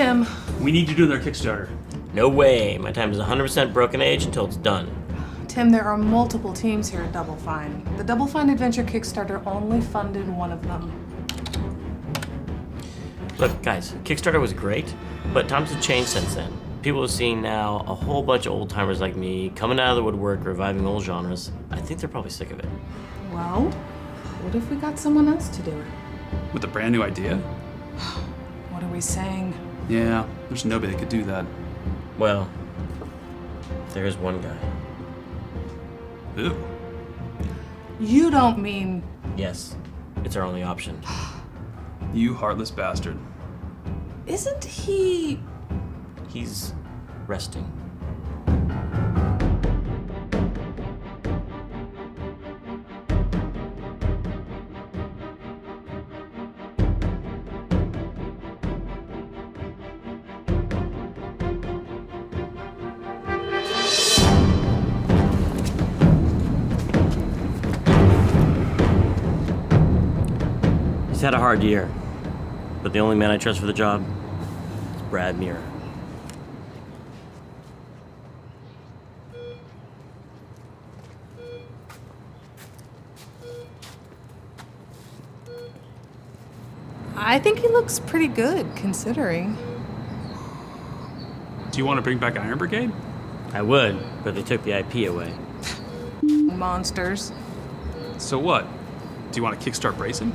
Tim. We need to do their Kickstarter. No way. My time is 100% broken age until it's done. Tim, there are multiple teams here at Double Fine. The Double Fine Adventure Kickstarter only funded one of them. Look, guys, Kickstarter was great, but times have changed since then. People are seeing now a whole bunch of old-timers like me coming out of the woodwork, reviving old genres. I think they're probably sick of it. Well, what if we got someone else to do it? With a brand new idea? What are we saying? Yeah, there's nobody that could do that. Well, there's one guy. Who? You don't mean... Yes, it's our only option. You heartless bastard. Isn't he... He's resting. He's had a hard year, but the only man I trust for the job is Brad Muir. I think he looks pretty good, considering. Do you want to bring back Iron Brigade? I would, but they took the IP away. Monsters. So what? Do you want to kickstart Brayson?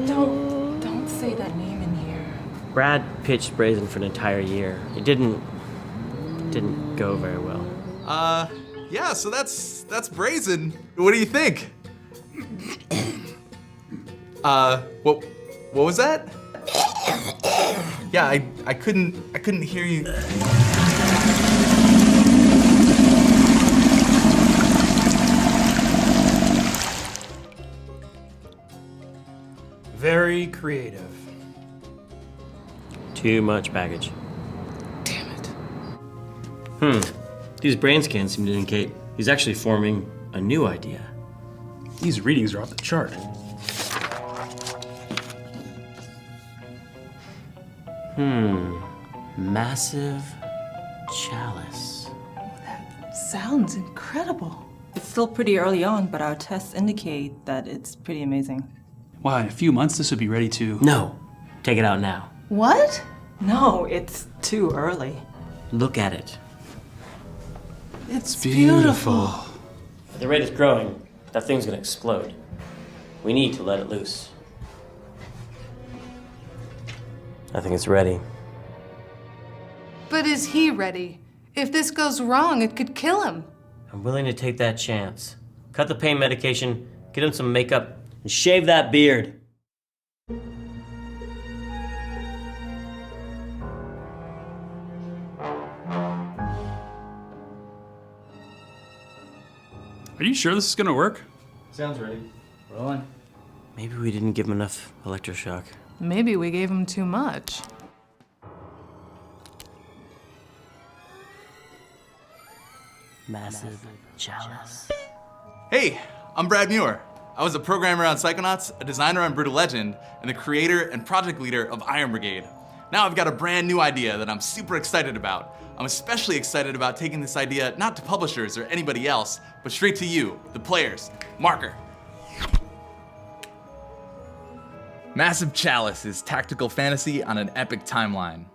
Don't say that name in here. Brad pitched Brazen for an entire year. It didn't go very well. Yeah, so that's Brazen. What do you think? What was that? Yeah, I couldn't hear you. Very creative. Too much baggage. Damn it. These brain scans seem to indicate he's actually forming a new idea. These readings are off the chart. Massive Chalice. That sounds incredible. It's still pretty early on, but our tests indicate that it's pretty amazing. Wow, in a few months this would be ready to... No, take it out now. What? No, it's too early. Look at it. It's beautiful. At the rate it's growing, that thing's gonna explode. We need to let it loose. I think it's ready. But is he ready? If this goes wrong, it could kill him. I'm willing to take that chance. Cut the pain medication, get him some makeup, and shave that beard. Are you sure this is gonna work? Sounds ready. Rolling. Maybe we didn't give him enough electroshock. Maybe we gave him too much. Massive Chalice. Hey, I'm Brad Muir. I was a programmer on Psychonauts, a designer on Brutal Legend, and the creator and project leader of Iron Brigade. Now I've got a brand new idea that I'm super excited about. I'm especially excited about taking this idea not to publishers or anybody else, but straight to you, the players. Marker. Massive Chalice is tactical fantasy on an epic timeline.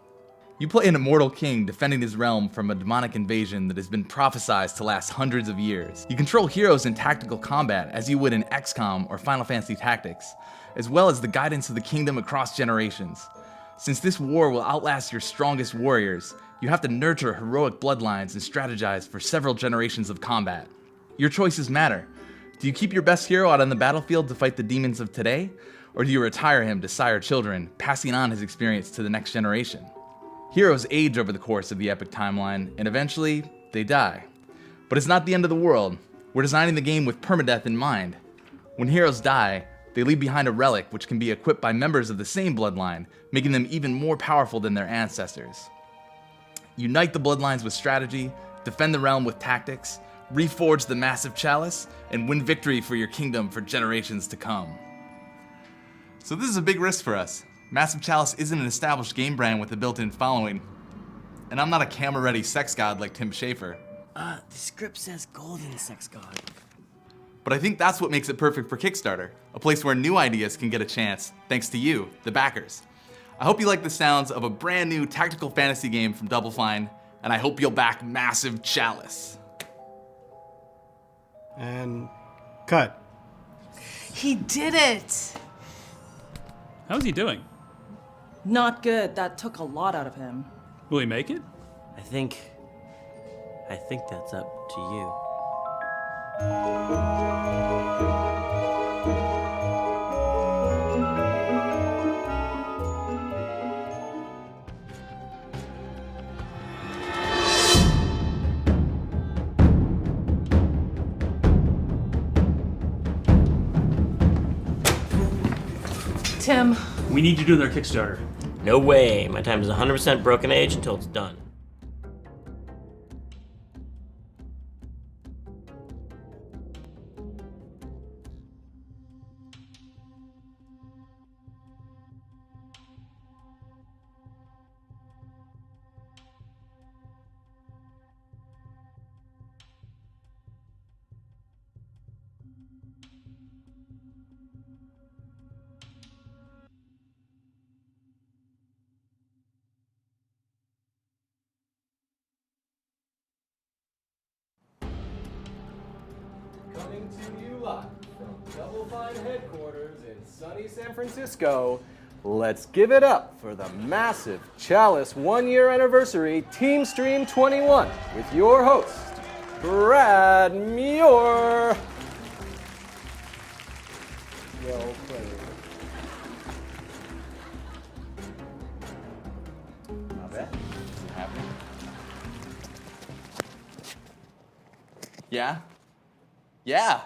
You play an immortal king defending his realm from a demonic invasion that has been prophesized to last hundreds of years. You control heroes in tactical combat as you would in XCOM or Final Fantasy Tactics, as well as the guidance of the kingdom across generations. Since this war will outlast your strongest warriors, you have to nurture heroic bloodlines and strategize for several generations of combat. Your choices matter. Do you keep your best hero out on the battlefield to fight the demons of today? Or do you retire him to sire children, passing on his experience to the next generation? Heroes age over the course of the epic timeline, and eventually, they die. But it's not the end of the world. We're designing the game with permadeath in mind. When heroes die, they leave behind a relic which can be equipped by members of the same bloodline, making them even more powerful than their ancestors. Unite the bloodlines with strategy, defend the realm with tactics, reforge the Massive Chalice, and win victory for your kingdom for generations to come. So this is a big risk for us. Massive Chalice isn't an established game brand with a built-in following. And I'm not a camera-ready sex god like Tim Schafer. The script says golden sex god. But I think that's what makes it perfect for Kickstarter, a place where new ideas can get a chance, thanks to you, the backers. I hope you like the sounds of a brand new tactical fantasy game from Double Fine, and I hope you'll back Massive Chalice. And cut. He did it! How's he doing? Not good. That took a lot out of him. Will he make it? I think that's up to you. Tim, We need to do their Kickstarter. No way. My time is 100% broken age until it's done. Coming to you live from Double Fine headquarters in sunny San Francisco, let's give it up for the Massive Chalice 1-year anniversary Team Stream 21 with your host, Brad Muir. Well played. Not bad. Is it happening? Yeah? Yeah.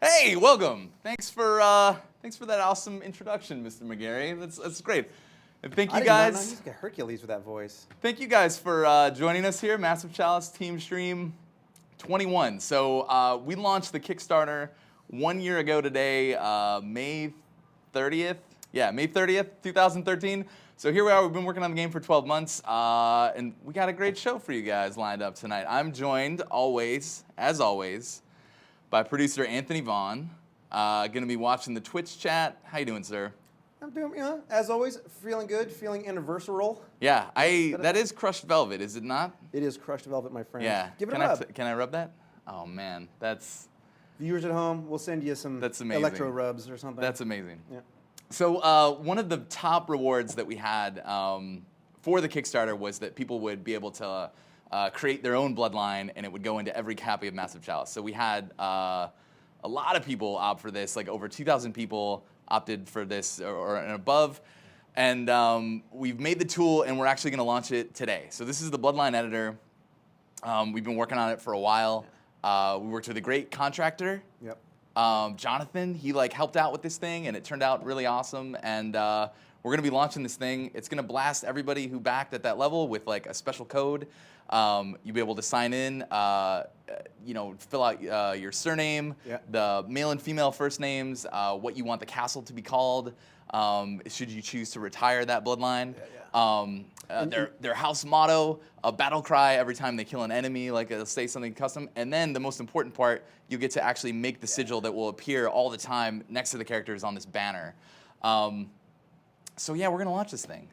Hey, welcome. Thanks for that awesome introduction, Mr. McGarry. That's great. And thank you I guys. did not Hercules with that voice. Thank you guys for joining us here, Massive Chalice Team Stream 21. So we launched the Kickstarter 1 year ago today, May 30th. Yeah, May 30th, 2013. So here we are. We've been working on the game for 12 months, and we got a great show for you guys lined up tonight. I'm joined as always, by producer Anthony Vaughn. Going to be watching the Twitch chat. How you doing, sir? I'm doing, as always, feeling good, feeling anniversarial. Yeah, that is crushed velvet, is it not? It is crushed velvet, my friend. Yeah. Give it a rub. Can I rub that? Oh man, that's Viewers at home, we'll send you some That's amazing. electro rubs or something. amazing. Yeah. So one of the top rewards that we had for the Kickstarter was that people would be able to create their own bloodline, and it would go into every copy of Massive Chalice. So we had a lot of people opt for this, like over 2,000 people opted for this or and above. And we've made the tool, and we're actually going to launch it today. So this is the Bloodline Editor. We've been working on it for a while. We worked with a great contractor. Yep. Jonathan, he helped out with this thing, and it turned out really awesome. And we're gonna be launching this thing. It's gonna blast everybody who backed at that level with a special code. You'll be able to sign in, fill out your surname, Yeah. the male and female first names, what you want the castle to be called, should you choose to retire that bloodline. Their house motto, a battle cry every time they kill an enemy, it'll say something custom. And then the most important part, you get to actually make the sigil that will appear all the time next to the characters on this banner. So yeah, we're gonna launch this thing.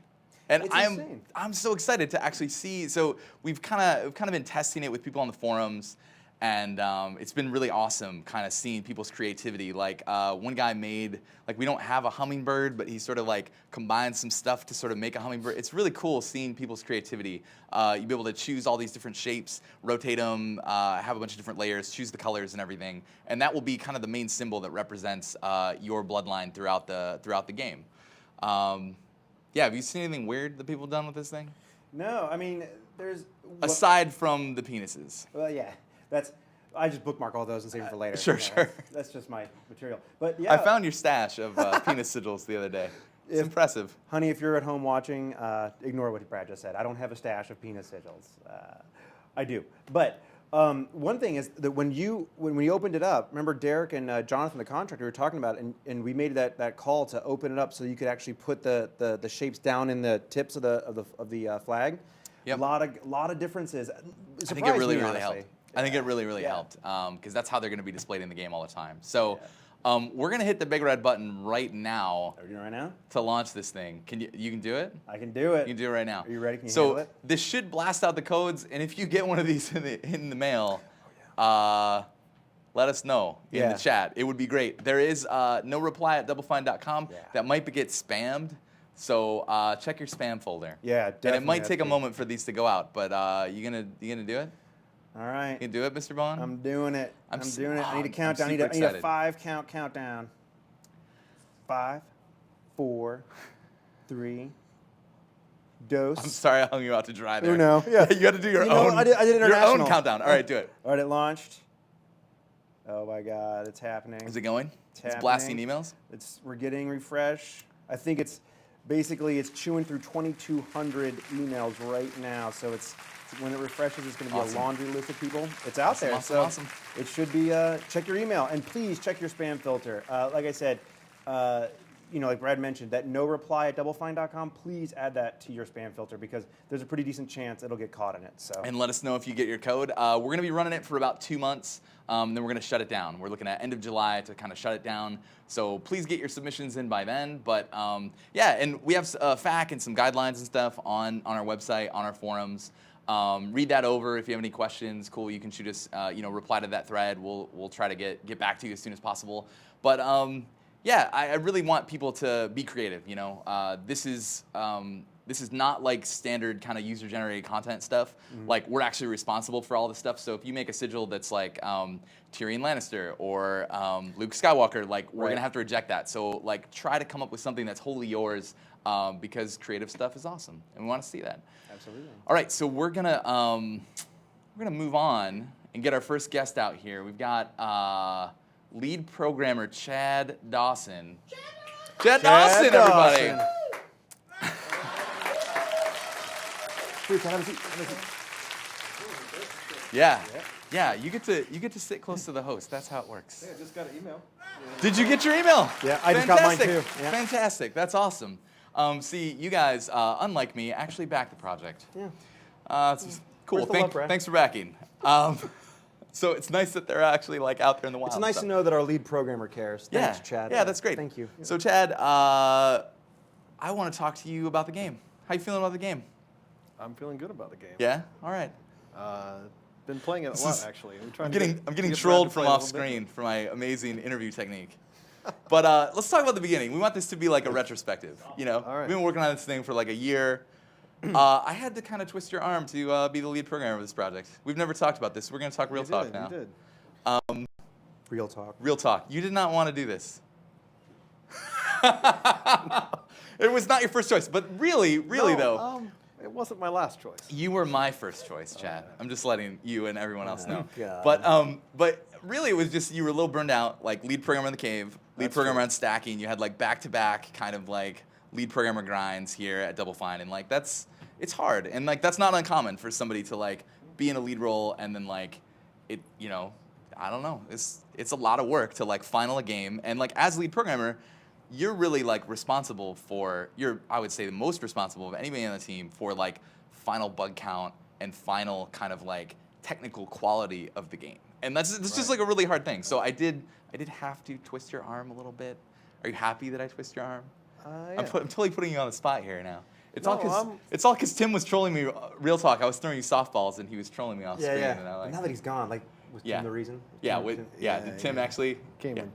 And It's insane. I'm so excited to actually see. So we've kind of been testing it with people on the forums, and it's been really awesome kind of seeing people's creativity. One guy made, we don't have a hummingbird, but he sort of combined some stuff to sort of make a hummingbird. It's really cool seeing people's creativity. You'll be able to choose all these different shapes, rotate them, have a bunch of different layers, choose the colors and everything. And that will be kind of the main symbol that represents your bloodline throughout the game. Yeah, have you seen anything weird that people have done with this thing? No, I mean, there's... Aside from the penises. Well, yeah, I just bookmark all those and save them for later. Sure. That's just my material. But yeah. I found your stash of penis sigils the other day. It's impressive. Honey, if you're at home watching, ignore what Brad just said. I don't have a stash of penis sigils. I do. But One thing is that when we opened it up, remember Derek and Jonathan, the contractor, were talking about it, and we made that call to open it up so you could actually put the shapes down in the tips of the flag. Yep. Lot of differences. I think it really helped. I think it really Yeah. helped because that's how they're going to be displayed in the game all the time. So we're going to hit the big red button right now Are we doing it right now? to launch this thing. You can do it? I can do it. You can do it right now. Are you ready? Can you so handle it? this should blast out the codes, and if you get one of these in the mail, let us know in the chat. It would be great. There is no reply at doublefine.com. Yeah. That might get spammed. So check your spam folder. Yeah, And it definitely. might take a That's moment for these to go out, but you gonna do it? All right. You can do it, Mr. Bond? I'm doing it. I'm doing it. I need a I'm countdown. I need super a excited. 5 count countdown. 5, 4, 3, dose. I'm sorry I hung you out to dry there. Uno. Yeah. You got to do your You know, own. I did your own international. countdown. All right, do it. All right, it launched. Oh my God, it's happening. Is it going? It's happening. blasting emails. We're getting refresh. I think it's chewing through 2,200 emails right now. So when it refreshes, it's going to be Awesome. a laundry list of people. It's out there. Awesome, so awesome. it should be. Check your email and please check your spam filter. Like I said, like Brad mentioned, that no reply at doublefine.com. Please add that to your spam filter because there's a pretty decent chance it'll get caught in it. So. And let us know if you get your code. We're going to be running it for about 2 months. Then we're going to shut it down. We're looking at end of July to kind of shut it down. So please get your submissions in by then. But yeah, and we have FAQ and some guidelines and stuff on our website, on our forums. Read that over. If you have any questions, cool, you can shoot us, reply to that thread. We'll try to get back to you as soon as possible. But yeah, I really want people to be creative. This is not like standard kind of user-generated content stuff. Mm-hmm. Like, we're actually responsible for all this stuff. So if you make a sigil that's like Tyrion Lannister or Luke Skywalker, like, we're Right. gonna have to reject that. So like, try to come up with something that's wholly yours because creative stuff is awesome, and we want to see that. Absolutely. All right, so we're gonna move on and get our first guest out here. We've got lead programmer Chad Dawson. Chad Dawson, everybody. Dawson. Please, have a seat. Have a seat. Yeah. You get to sit close to the host. That's how it works. I just got an email. Did you get your email? Yeah, I just got mine too. Yeah. Fantastic. That's awesome. See, you guys, unlike me, actually backed the project. Yeah. It's cool. Where's the love, Brad? Thanks for backing. So it's nice that they're actually like out there in the wild. It's and nice stuff. to know that our lead programmer cares. Thanks, Chad. Yeah, that's great. Thank you. So Chad, I want to talk to you about the game. How you feeling about the game? I'm feeling good about the game. Yeah. All right. Been playing it a This lot is- actually. I'm getting get Brad trolled to from play a off little bit. screen for my amazing interview technique. But let's talk about the beginning. We want this to be like a retrospective. All right. We've been working on this thing for like a year. I had to kind of twist your arm to be the lead programmer of this project. We've never talked about this. We're going to talk real talk now. You did. Real talk. Real talk. You did not want to do this. It was not your first choice, but really No, though, it wasn't my last choice. you were my first choice, Chad. I'm just letting you and everyone else know. God. But really, it was just you were a little burned out, like lead programmer in the cave, lead That's programmer true. on stacking. You had like back-to-back kind of like lead programmer grinds here at Double Fine, and like it's hard, and like that's not uncommon for somebody to like be in a lead role and then like it, I don't know, it's a lot of work to like final a game, and like as lead programmer, you're really like responsible for, I would say the most responsible of anybody on the team for like final bug count and final kind of like technical quality of the game. And it's just like a really hard thing. So I did have to twist your arm a little bit. Are you happy that I twist your arm? Yeah. I'm totally putting you on the spot here now. It's No, all because Tim was trolling me. Real talk. I was throwing you softballs and he was trolling me off Yeah, screen. yeah. And I like, Now that he's gone, like, was Yeah. Tim the reason? yeah, Tim- did Tim actually? Came yeah. in.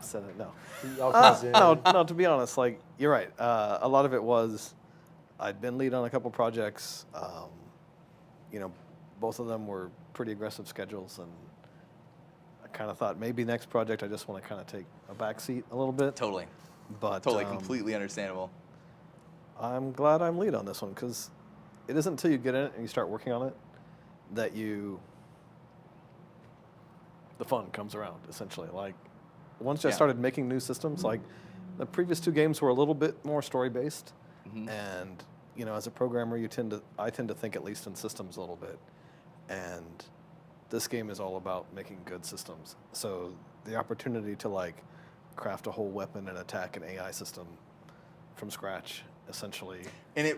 Said it. No. He all comes in. No. To be honest, like you're right. A lot of it was I'd been lead on a couple projects. Both of them were pretty aggressive schedules, and I kind of thought maybe next project I just want to kind of take a back seat a little bit. Totally. But Completely understandable. I'm glad I'm lead on this one because it isn't until you get in it and you start working on it that the fun comes around, essentially. Like, once I Yeah. started making new systems, like, the previous two games were a little bit more story-based, Mhm. and, as a programmer, I tend to think at least in systems a little bit. And this game is all about making good systems. So the opportunity to like craft a whole weapon and attack an AI system from scratch, essentially,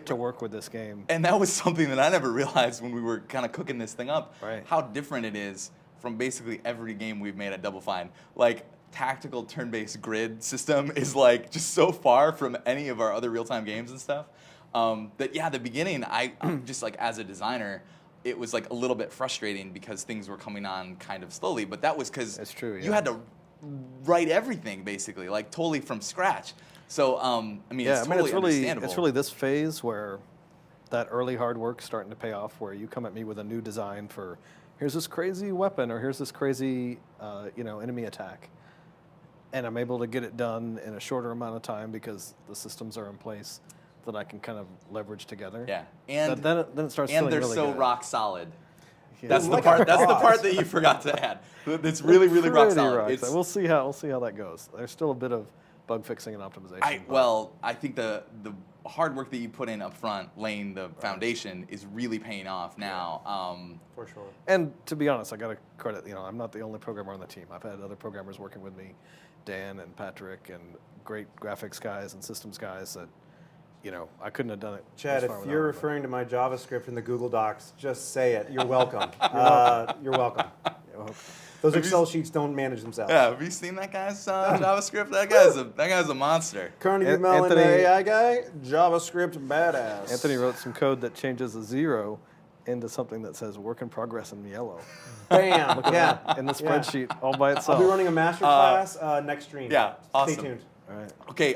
to work with this game. And that was something that I never realized when we were kind of cooking this thing up. Right. How different it is from basically every game we've made at Double Fine. Like, tactical turn-based grid system is like just so far from any of our other real-time games and stuff. That yeah, the beginning, I just like as a designer, it was like a little bit frustrating because things were coming on kind of slowly. But that was because you had to write everything basically, like totally from scratch. So I mean, Yeah, it's totally understandable. it's really this phase where that early hard work's starting to pay off, where you come at me with a new design for here's this crazy weapon or here's this crazy enemy attack, and I'm able to get it done in a shorter amount of time because the systems are in place that I can kind of leverage together. Yeah, and then it starts feeling they're really so good. rock solid. Yeah. That's the part. That's the part that you forgot to add. It's really, really rock solid. It's, We'll see how that goes. There's still a bit of bug fixing and optimization. I think the hard work that you put in up front, laying the foundation, is really paying off now. For sure. And to be honest, I got to credit. I'm not the only programmer on the team. I've had other programmers working with me, Dan and Patrick, and great graphics guys and systems guys that, I couldn't have done it. Chad, as far if without you're them. referring to my JavaScript in the Google Docs, just say it. You're welcome. You're welcome. Those Excel sheets don't manage themselves. Yeah, have you seen that guy's JavaScript? That guy's a monster. Carnegie Mellon, the AI guy, JavaScript badass. Anthony wrote some code that changes a 0 into something that says work in progress in yellow. Bam! Yeah. In the spreadsheet all by itself. I'll be running a master class next stream. Yeah, awesome. Stay tuned. All right. Okay,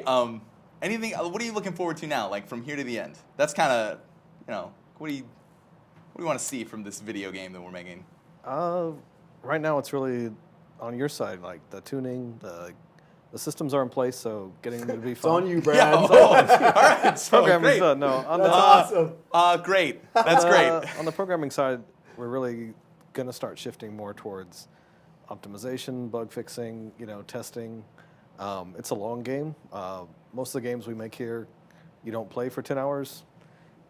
anything? What are you looking forward to now? Like from here to the end? That's kind of, what do you want to see from this video game that we're making? Right now, it's really on your side. Like the tuning, the systems are in place, so getting them to be It's fun. on you, Brad. Yeah, all right, so Programming's great. done. No, on That's the awesome. Great. That's great. on the programming side, we're really going to start shifting more towards optimization, bug fixing, testing. It's a long game. Most of the games we make here, you don't play for 10 hours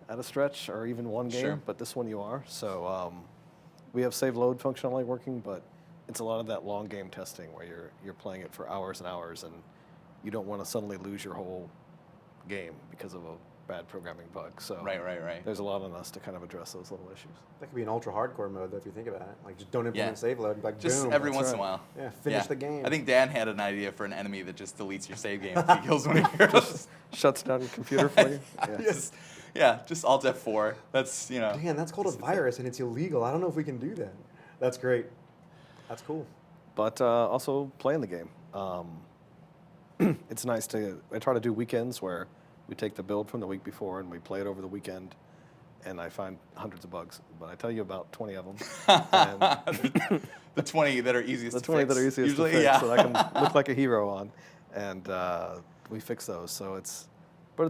at a stretch, or even one game. Sure. But this one you are. So we have save load functionality working, but it's a lot of that long game testing where you're playing it for hours and hours, and you don't want to suddenly lose your whole game because of a bad programming bug. So Right. there's a lot on us to kind of address those little issues. That could be an ultra hardcore mode, though, if you think about it. Like, just don't implement save load. Like, Just boom. every That's once right. in a while. Yeah, finish the game. I think Dan had an idea for an enemy that just deletes your save game if he kills one of yours. Shuts down your computer for you. Yeah. Just Alt F4. That's, Dan, that's called a virus, and it's illegal. I don't know if we can do that. That's great. That's cool. But also playing the game. It's nice I try to do weekends where we take the build from the week before and we play it over the weekend, and I find hundreds of bugs. But I tell you about 20 of them. And the 20 that are easiest the to 20 fix. that are easiest Usually, to fix yeah. that I can look like a hero on. And we fix those. So it's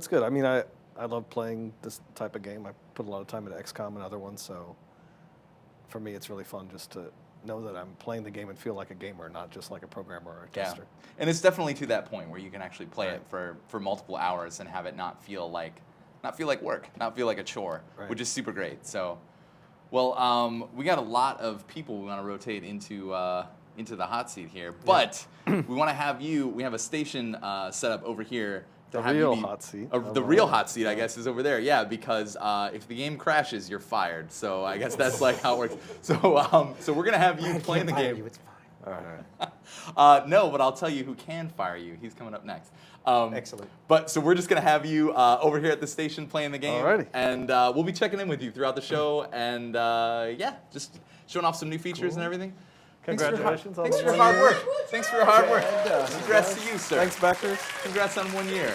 good. I mean, I love playing this type of game. I put a lot of time into XCOM and other ones, so for me it's really fun just to know that I'm playing the game and feel like a gamer, not just like a programmer or a tester. And it's definitely to that point where you can actually play it for multiple hours and have it not feel like work, not feel like a chore, which is super great. So, well, we got a lot of people we want to rotate into the hot seat here, but we want to have you. We have a station set up over here. The real hot seat. The real hot seat, I guess, is over there. Yeah, because if the game crashes, you're fired. So I guess that's like how it works. So we're gonna have you playing the game. It's fine. All right. No, but I'll tell you who can fire you. He's coming up next. Excellent. But so we're just gonna have you over here at the station playing the game. Alrighty. And we'll be checking in with you throughout the show, and just showing off some new features and everything. Congratulations on Thanks the for your 1 hard year. work. Thanks for your hard work. Congrats to you, sir. Thanks, backers. Congrats on 1 year.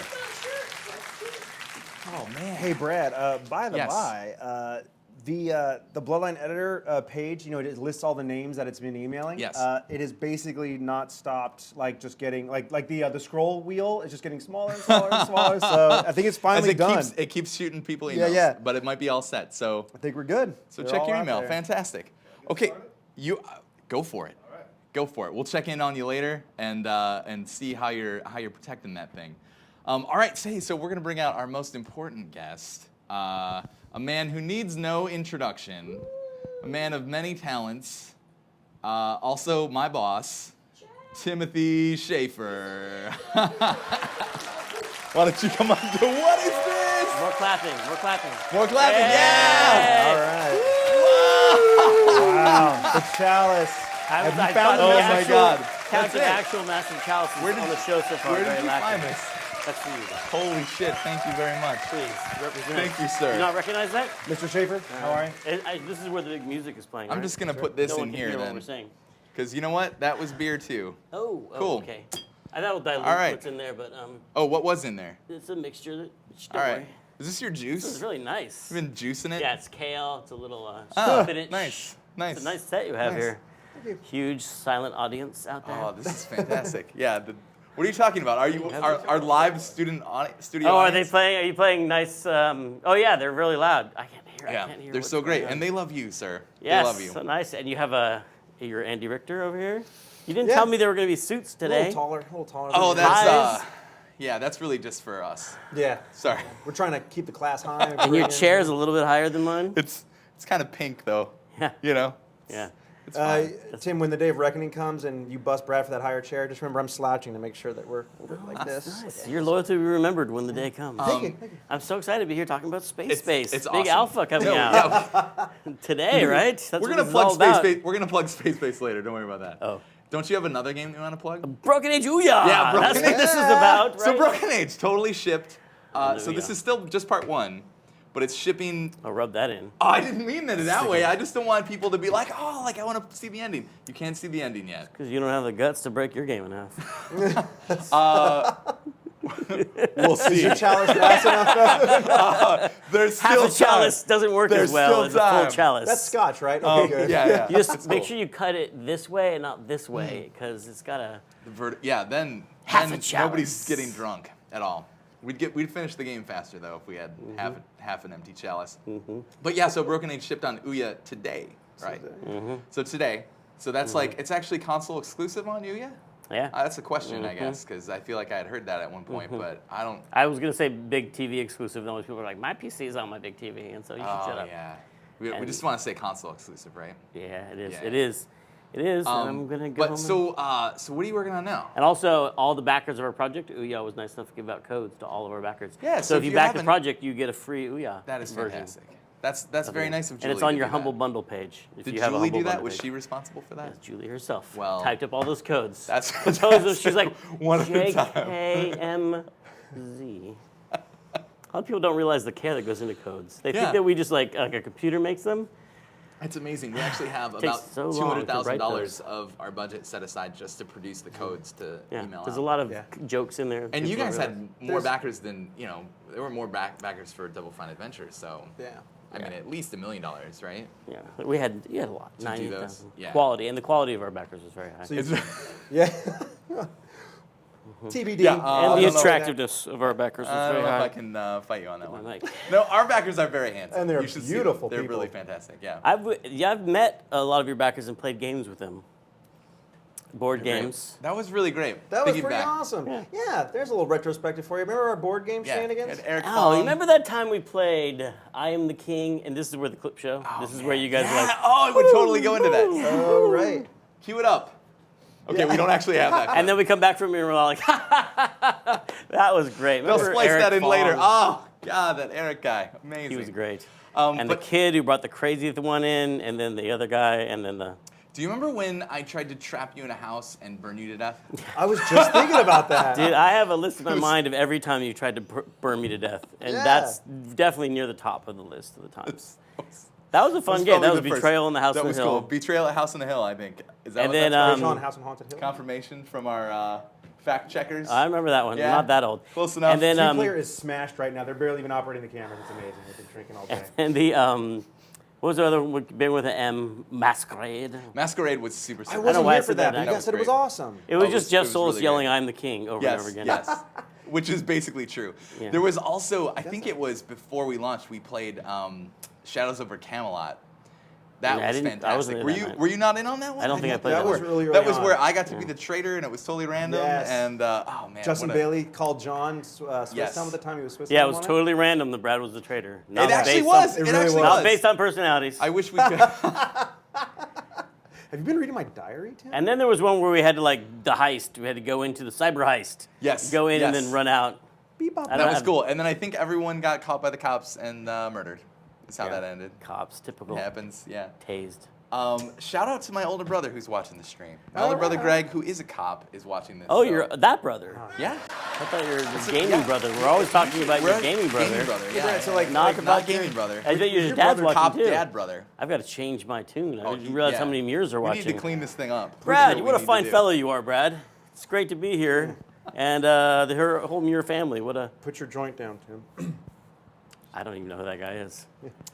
Oh man. Hey, Brad, by the Yes. by, the Bloodline editor page, it lists all the names that it's been emailing. Yes. It has basically not stopped, just getting, the scroll wheel is just getting smaller and smaller and smaller, so I think it's finally done. It keeps shooting people emails, Yeah. but it might be all set. So I think we're good. So They're check all your out email. there. Fantastic. Okay, you go for it. All right. Go for it. We'll check in on you later and see how you're protecting that thing. All right, so we're gonna bring out our most important guest, a man who needs no introduction, a man of many talents, Also, my boss, Timothy Schafer. Why don't you come up to what is this? More clapping, more clapping. More clapping, yeah! All right. Wow. The chalice. Have you found Oh my God. Count That's the it. actual Massive Chalices Where did on the show so far. Where did Very you lacking. find this? That's for you. Holy shit, thank you very much. Please, represent. Thank you, sir. You not recognize that? Mr. Schafer, how are you? This is where the big music is playing. I'm right? just gonna put this no in one can here hear what then. we're saying. Because you know what? That was beer too. Oh, Cool. okay. That'll dilute All right. what's in there, but Oh, what was in there? it's a mixture. That, don't All right. worry. Is this your This juice? is really nice. You've been juicing it? Yeah, it's kale. It's a little Oh, spinach. nice. Nice. It's a nice set you have Nice. here. Huge silent audience out there. Oh, this is fantastic. Yeah. What are you talking about? Are you our live studio Oh, are they audience? playing? Are you playing nice? Oh yeah, they're really loud. I can't hear. I Yeah, can't hear. they're what's so great, going on. and they love you, sir. Yes, They love you. so nice. And you have your Andy Richter over here. You didn't Yeah. tell me there were going to be suits A today. little taller. Oh, than that's Eyes. yeah, that's really just for us. you. Yeah. Sorry. We're trying to keep the class high. And your chair is a little bit higher than mine. It's kind of pink though. Yeah. You know. Yeah. It's fine. Tim, when the day of reckoning comes and you bust Brad for that higher chair, just remember I'm slouching to make sure that we're a little bit like this. Nice. Your loyalty will be remembered when the day comes. Thank you. I'm so excited to be here talking about Space. It's Big awesome. Alpha coming No, out yeah, today, right? That's we're what gonna this is plug all about. We're gonna plug Space Base later. Don't worry about that. Oh. Don't you have another game you want to plug? Broken Age Ouya! Yeah, Broken That's what Age. this is about, right? So Broken Age totally shipped. So this Ouya. is still just part 1, but it's shipping. I'll rub that in. Oh, I didn't mean that way. I just don't want people to be like, oh, like I want to see the ending. You can't see the ending yet. Because you don't have the guts to break your game in half. We'll see. Your chalice fast enough? There's Half still a chalice time. doesn't work There's as well still as a full time. chalice. That's Scotch, right? Okay, good. Yeah. You just That's make cool. sure you cut it this way and not this way, because it's got a. Then Half a nobody's chalice. getting drunk at all. We'd finish the game faster though if we had half an empty chalice. But yeah, so Broken Age shipped on Ouya today, right? So today. So that's like it's actually console exclusive on Ouya. Yeah. That's a question, I guess, because I feel like I had heard that at one point, but I don't. I was gonna say big TV exclusive, and all these people were like, "My PC is on my big TV," and so you should shut Oh up. yeah. We And- just want to say console exclusive, right? Yeah, it is. Yeah. It is. It is. and I'm gonna go. But home so what are you working on now? and also, all the backers of our project, Ouya was nice enough to give out codes to all of our backers. Yeah, So so if you if you back the haven't- project, you get a free Ouya That is version. fantastic. That's very nice of Julie. And it's on to your do Humble that. Bundle page. If Did you have a Julie Humble do that? Bundle Was page. she responsible for that? Yes, Julie herself. Well, typed up all those codes. That's Composed them. She's like one at a time. JKMZ. A lot of people don't realize the care that goes into codes. They Yeah. think that we just like a computer makes them. It's amazing. We actually have Takes about so long to write $200,000 of our budget set aside just to produce the codes to Yeah, email there's out. a lot of Yeah. jokes in there. And you People guys don't had more backers than, there were more backers for Double Fine Adventure, so Yeah. I mean at least $1 million, right? realize. Yeah, we had a lot. do 90,000. those? Yeah. Quality, and the quality of our backers was very high. So you- yeah. TBD. Yeah, and I the don't know. attractiveness of our backers was I very don't know if high. I can fight you on that one. Like- No, our backers are very handsome. And they're You should see them. beautiful They're people. really fantastic, yeah. I've met a lot of your backers and played games with them. Board games. That was really great. That was Piggyback. pretty awesome. Yeah, there's a little retrospective for you. Remember our board game Yeah, shenanigans? and Eric Oh, Fong. you remember that time we played I Am the King, and this is where the clip show? this is where you guys were like, Oh, I would totally go into that. Oh, right. Cue it up. Okay, we don't actually have that. and then we come back from here and we're all like, that was great. They'll Remember splice Eric that in later. Fong? Oh, God, that Eric guy. Amazing. He was great. Um, and the but- kid who brought the crazy one in, and then the other guy, and then the... Do you remember when I tried to trap you in a house and burn you to death? I was just thinking about that. Dude, I have a list in my mind of every time you tried to burn me to death, and Yeah. that's definitely near the top of the list of the times. That was a fun game. That was Betrayal in the House that on the was Hill. cool. Betrayal at House on the Hill, I think. Is that And what then, that's Sean House on Haunted Hill. confirmation from our fact checkers? I remember that one. Yeah. Not that old. Close enough. And then, Two-player is smashed right now. They're barely even operating the cameras. It's amazing. They've been drinking all day. and the what was the other one big with an M? Masquerade. Masquerade was super I super. wasn't why I here for said that, that. but you That guys was said it was great. awesome. It was it just was- Jeff it was Solis really yelling, great. "I'm the king" over and over Yes, again. yes. Which is basically true. Yeah. There was also, I think it was before we launched, we played Shadows over Camelot. That Yeah, I was didn't- I wasn't fantastic. in Were that you night. were you not in on that one? I don't think I played That that was one. really early That was on. where I got to be the traitor, and it was totally random. Yes. And oh man, Justin what a- Bailey called John Swiss Yes. Helm at the time. He was Swiss Yeah, it Helm was on totally random that Brad was the traitor. It Not actually based was. On, It It really actually was. not was. based on personalities. I wish we could. Have you been reading my diary, Tim? And then there was one where we had to the heist. We had to go into the cyber heist. Yes, Go in and yes. then run out. Beep, bop, That was cool. And then I think everyone got caught by the cops and murdered. That's how that ended. Cops, typical. It happens, yeah. Tased. Shout out to my older brother who's watching the stream. My older brother Greg, who is a cop, is watching this. Oh, so- you're that brother. Yeah. I thought you were the gaming brother. We're always talking about your gaming brother. Gaming brother, yeah. Right, so like, Not Not about gaming brother. I bet your Your dad's brother, watching cop too. dad brother. I've got to change my tune. I Oh, didn't realize how many mirrors are We watching. need to clean this thing up. Brad, That's you what what a we fine need to do. fellow you are, Brad. It's great to be here. And the whole Muir family. What a... put your joint down, Tim. I don't even know who that guy is.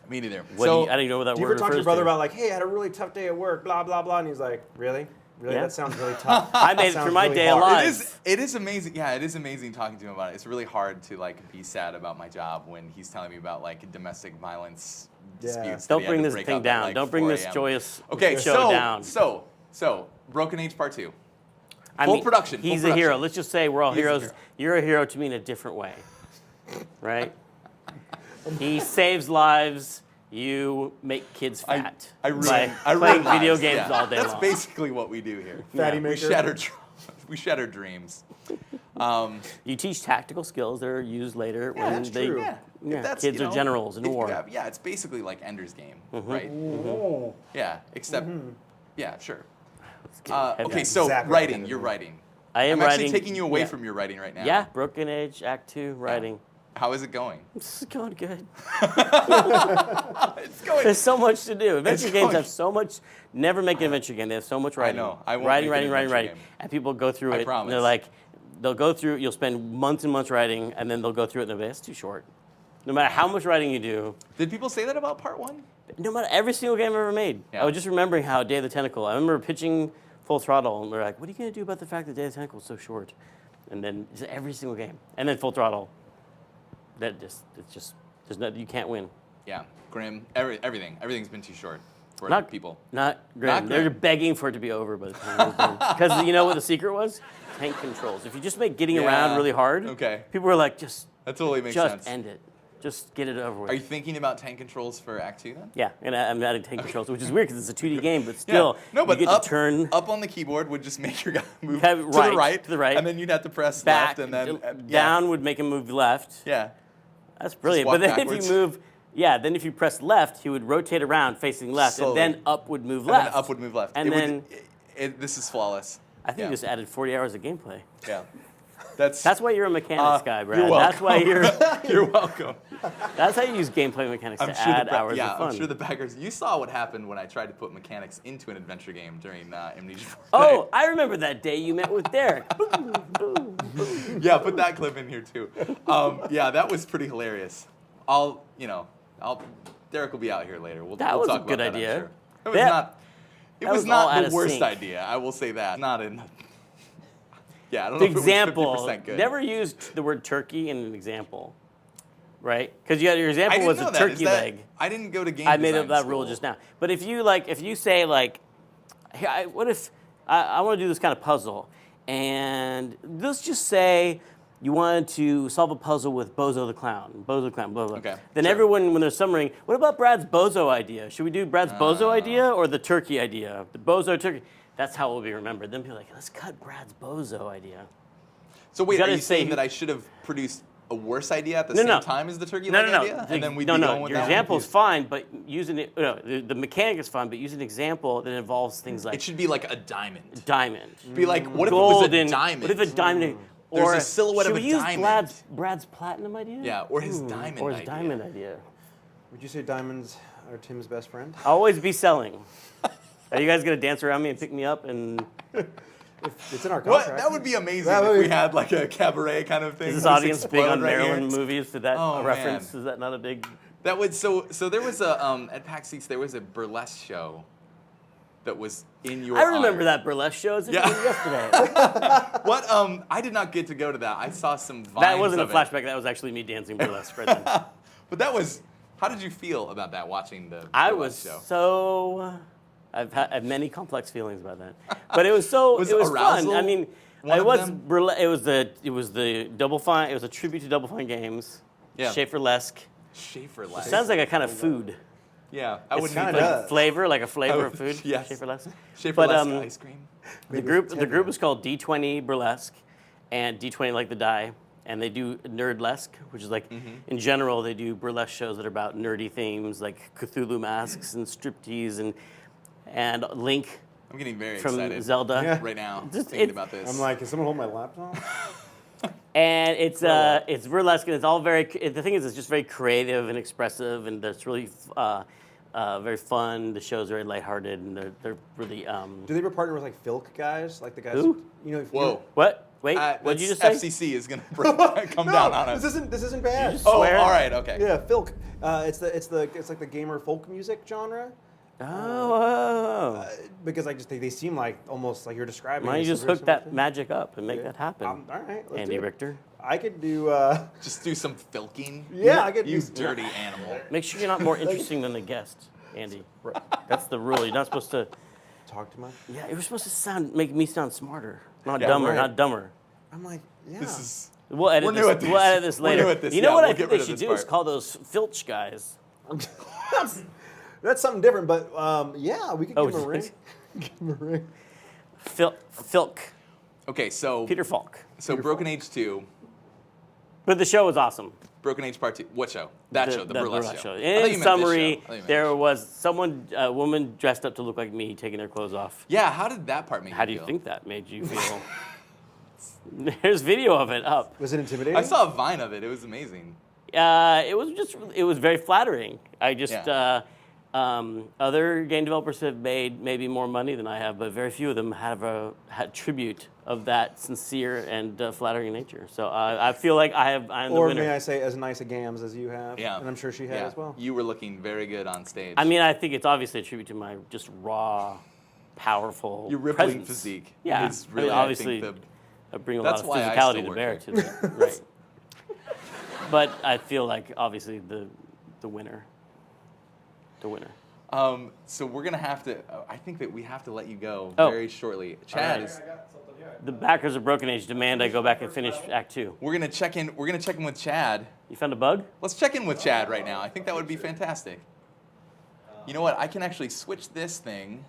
Me neither. What do you, I don't even know what that Do you word ever talk to your refers brother about like, hey, I had a really tough day at work, blah blah blah, and he's like, really? Really? Yeah. That sounds really tough. I made it Sounds through my really day hard. alive. It is amazing. Yeah, it is amazing talking to him about it. It's really hard to be sad about my job when he's telling me about domestic violence disputes. that Don't he had bring to this break thing up down. at, Don't bring 4 this a.m. joyous Okay, show down. So Broken Age Part 2. I Full mean, production. He's full a hero. production. Let's just say we're all He's a heroes. hero. You're a hero to me in a different way, right? He saves lives. You make kids fat. I by ruin playing lives, video games yeah. all day That's long. basically what we do here. Fatty Yeah. maker. We shatter dreams. You teach tactical skills that are used later Yeah, when that's they true. Yeah. If that's, kids are generals in if you war. have- yeah, it's basically like Ender's Game, Mm-hmm. right? Oh. Yeah, except, yeah, sure. Heavy. Okay, so Exactly. writing, you're writing. I am I'm writing. actually taking you away yeah. from your writing right now. Yeah, Broken Age, Act 2, writing. How is it going? It's going good. It's going. There's so much to do. Adventure It's games going- have so much. Never make an adventure game. They have so much writing. know. I won't writing, make writing, an writing, adventure writing. game. And people go through I it. promise. And they're like, they'll go through. You'll spend months and months writing, and then they'll go through it, and they'll be, it's too short. No matter how much writing you do, Did people say that about Part 1? no matter every single game I've ever made. Yeah. I was just remembering how Day of the Tentacle. I remember pitching Full Throttle, and we are like, "What are you gonna do about the fact that Day of the Tentacle is so short?" And then just every single game, and then Full Throttle. It's just there's no, you can't win. Yeah, Grim, everything's been too short for Not people. Not grim. Not They're grim. begging for it to be over by the time it's done. Because you know what the secret was? Tank controls. If you just make getting around Yeah. really hard, Okay. people are like, just That totally makes just sense. end it. Just get it over with. Are you thinking about tank controls for Act 2 then? Yeah, and I'm adding tank controls, which is weird because it's a 2D game, but still, No, but you get up, to turn up on the keyboard would just make your guy move Have- to right, the right, and then you'd have to press back, left, and then down would make him move left. Yeah. That's brilliant. walk But then backwards. if you move, then if you press left, he would rotate around facing left, Slowly. and then up would move And left. then up would move left. And then This is flawless. I think yeah. this added 40 hours of gameplay. Yeah. That's That's why you're a mechanics guy, Brad. you're That's why welcome. you're. You're welcome. That's how you use gameplay mechanics to I'm sure add the hours yeah, of fun. I'm sure the backers. You saw what happened when I tried to put mechanics into an adventure game during Amnesia 4. Oh, I remember that day you met with Derek. Yeah, put that clip in here too. Yeah, that was pretty hilarious. Derek will be out here later. We'll That we'll was talk a good about that, idea. I'm sure. It was That- not. It that was was all out not the of worst sync. idea. I will say that. Not in. Yeah, I don't The know if example. it was 50% good. Never used the word turkey in an example, right? Because your I example didn't was know a that. turkey Is that- leg. I didn't go to game I made up design that rule school. just now. But if you say hey, what if I want to do this kind of puzzle, and let's just say you wanted to solve a puzzle with Bozo the Clown, blah, blah. Okay, Then sure. everyone, when they're summarizing, what about Brad's Bozo idea? Should we do Brad's Bozo idea or the turkey idea? The Bozo turkey. That's how it will be remembered. Then people are like, let's cut Brad's Bozo idea. So wait, gotta are you say saying who- that I should have produced a worse idea at the No, same no. time as the turkey No, leg no, no. idea? And then we'd no, be no. going with Your that example is one? fine, but using it, the mechanic is fine, but use an example that involves things like It should be like a diamond. diamond. Be like, what if it Golden. was a diamond? What if a diamond? There's Or a silhouette should of a we use diamond. Brad's platinum idea? Yeah, or his diamond Or his idea. diamond idea. Would you say diamonds are Tim's best friend? Always be selling. Are you guys gonna dance around me and pick me up and? It's in our What? contract. That would be amazing That if would we be- had like a cabaret kind of thing. Is this Just audience big explode on right Maryland here. movies? Did that Oh, reference? man. Is that not a big? That would so there was a at PAX Seats there was a burlesque show that was in your I remember honor. that burlesque show as if Yeah. it was yesterday. What I did not get to go to that. I saw some vines That wasn't a of it. flashback. That was actually me dancing burlesque right then. But that was how did you feel about that watching the I burlesque was show? so. I have many complex feelings about that, but it was so. Was it was arousal fun. I mean, one it of was them? it was the Double Fine. It was a tribute to Double Fine Games. Yeah. Schafer-esque. Schafer last. Sounds like a kind of food. Yeah, I wouldn't kinda eat that. does. Flavor, like a flavor of food. Yes. Schaefer-less. Schaefer-less ice cream. The group is called D20 Burlesque, and D20 like the die, and they do Nerdlesque, which is like in general they do burlesque shows that are about nerdy themes like Cthulhu masks and striptease and Link I'm getting very from excited Zelda. right now Just- thinking it- about this. I'm like, can someone hold my laptop? And it's burlesque, and it's all very. The thing is, it's just very creative and expressive, and it's really very fun. The show's very lighthearted, and they're really. Do they ever partner with like Filk guys, like the guys? Who? You know. Whoa. What? Wait, what did you just say? FCC is gonna come down on us. This isn't bad. just Oh, swear? all right, okay. Yeah, Filk. It's like the gamer folk music genre. Oh. Because they seem like almost like you're describing. Why don't you some just very hook that similar magic up and make that happen? things. All right, let's Andy do it. Richter. I could do. Just do some filking. Yeah, I could You do. dirty animal. Make sure you're not more interesting than the guest, Andy. That's the rule. You're not supposed to. Talk too much. Yeah, you're supposed to make me sound smarter, not Yeah, dumber, right. not dumber. I'm like, yeah. This is. We'll edit We're this. new at this. We'll edit this We're later. new at this, You know yeah, what we'll I get think rid they of should this do is part. call those filch guys. That's something different, but yeah, we could Oh, give him a ring. Give him a ring. Filk. Okay, so Peter Falk. Broken Age 2, But the show was awesome. Broken Age Part 2. What show? That show, the burlesque show. I thought you In meant this summary, show. I thought you meant there this show. was a woman dressed up to look like me taking their clothes off. Yeah, how did that part make How you do you feel? think that made you feel? There's video of it up. Was it intimidating? I saw a Vine of it. It was amazing. It was very flattering. I just Yeah. other game developers have made maybe more money than I have, but very few of them have had tribute of that sincere and flattering nature. So I feel like I'm the Or winner. may I say, as nice a gams as you have? Yeah. And I'm sure she had Yeah. as well. You were looking very good on stage. I mean, I think it's obviously a tribute to my just raw, powerful Your rippling presence. physique Yeah, is really, obviously, I think, I bring a that's lot of why I physicality still to work bear here. to the right. But I feel like obviously the winner. The winner. So we're gonna have to. I think that we have to let you go Oh. very shortly. Chad right. is. The backers of Broken Age demand I go back and finish Act 2. We're gonna check in. We're gonna check in with Chad. You found a bug? Let's check in with Chad right now. I think that would be fantastic. You know what? I can actually switch this thing.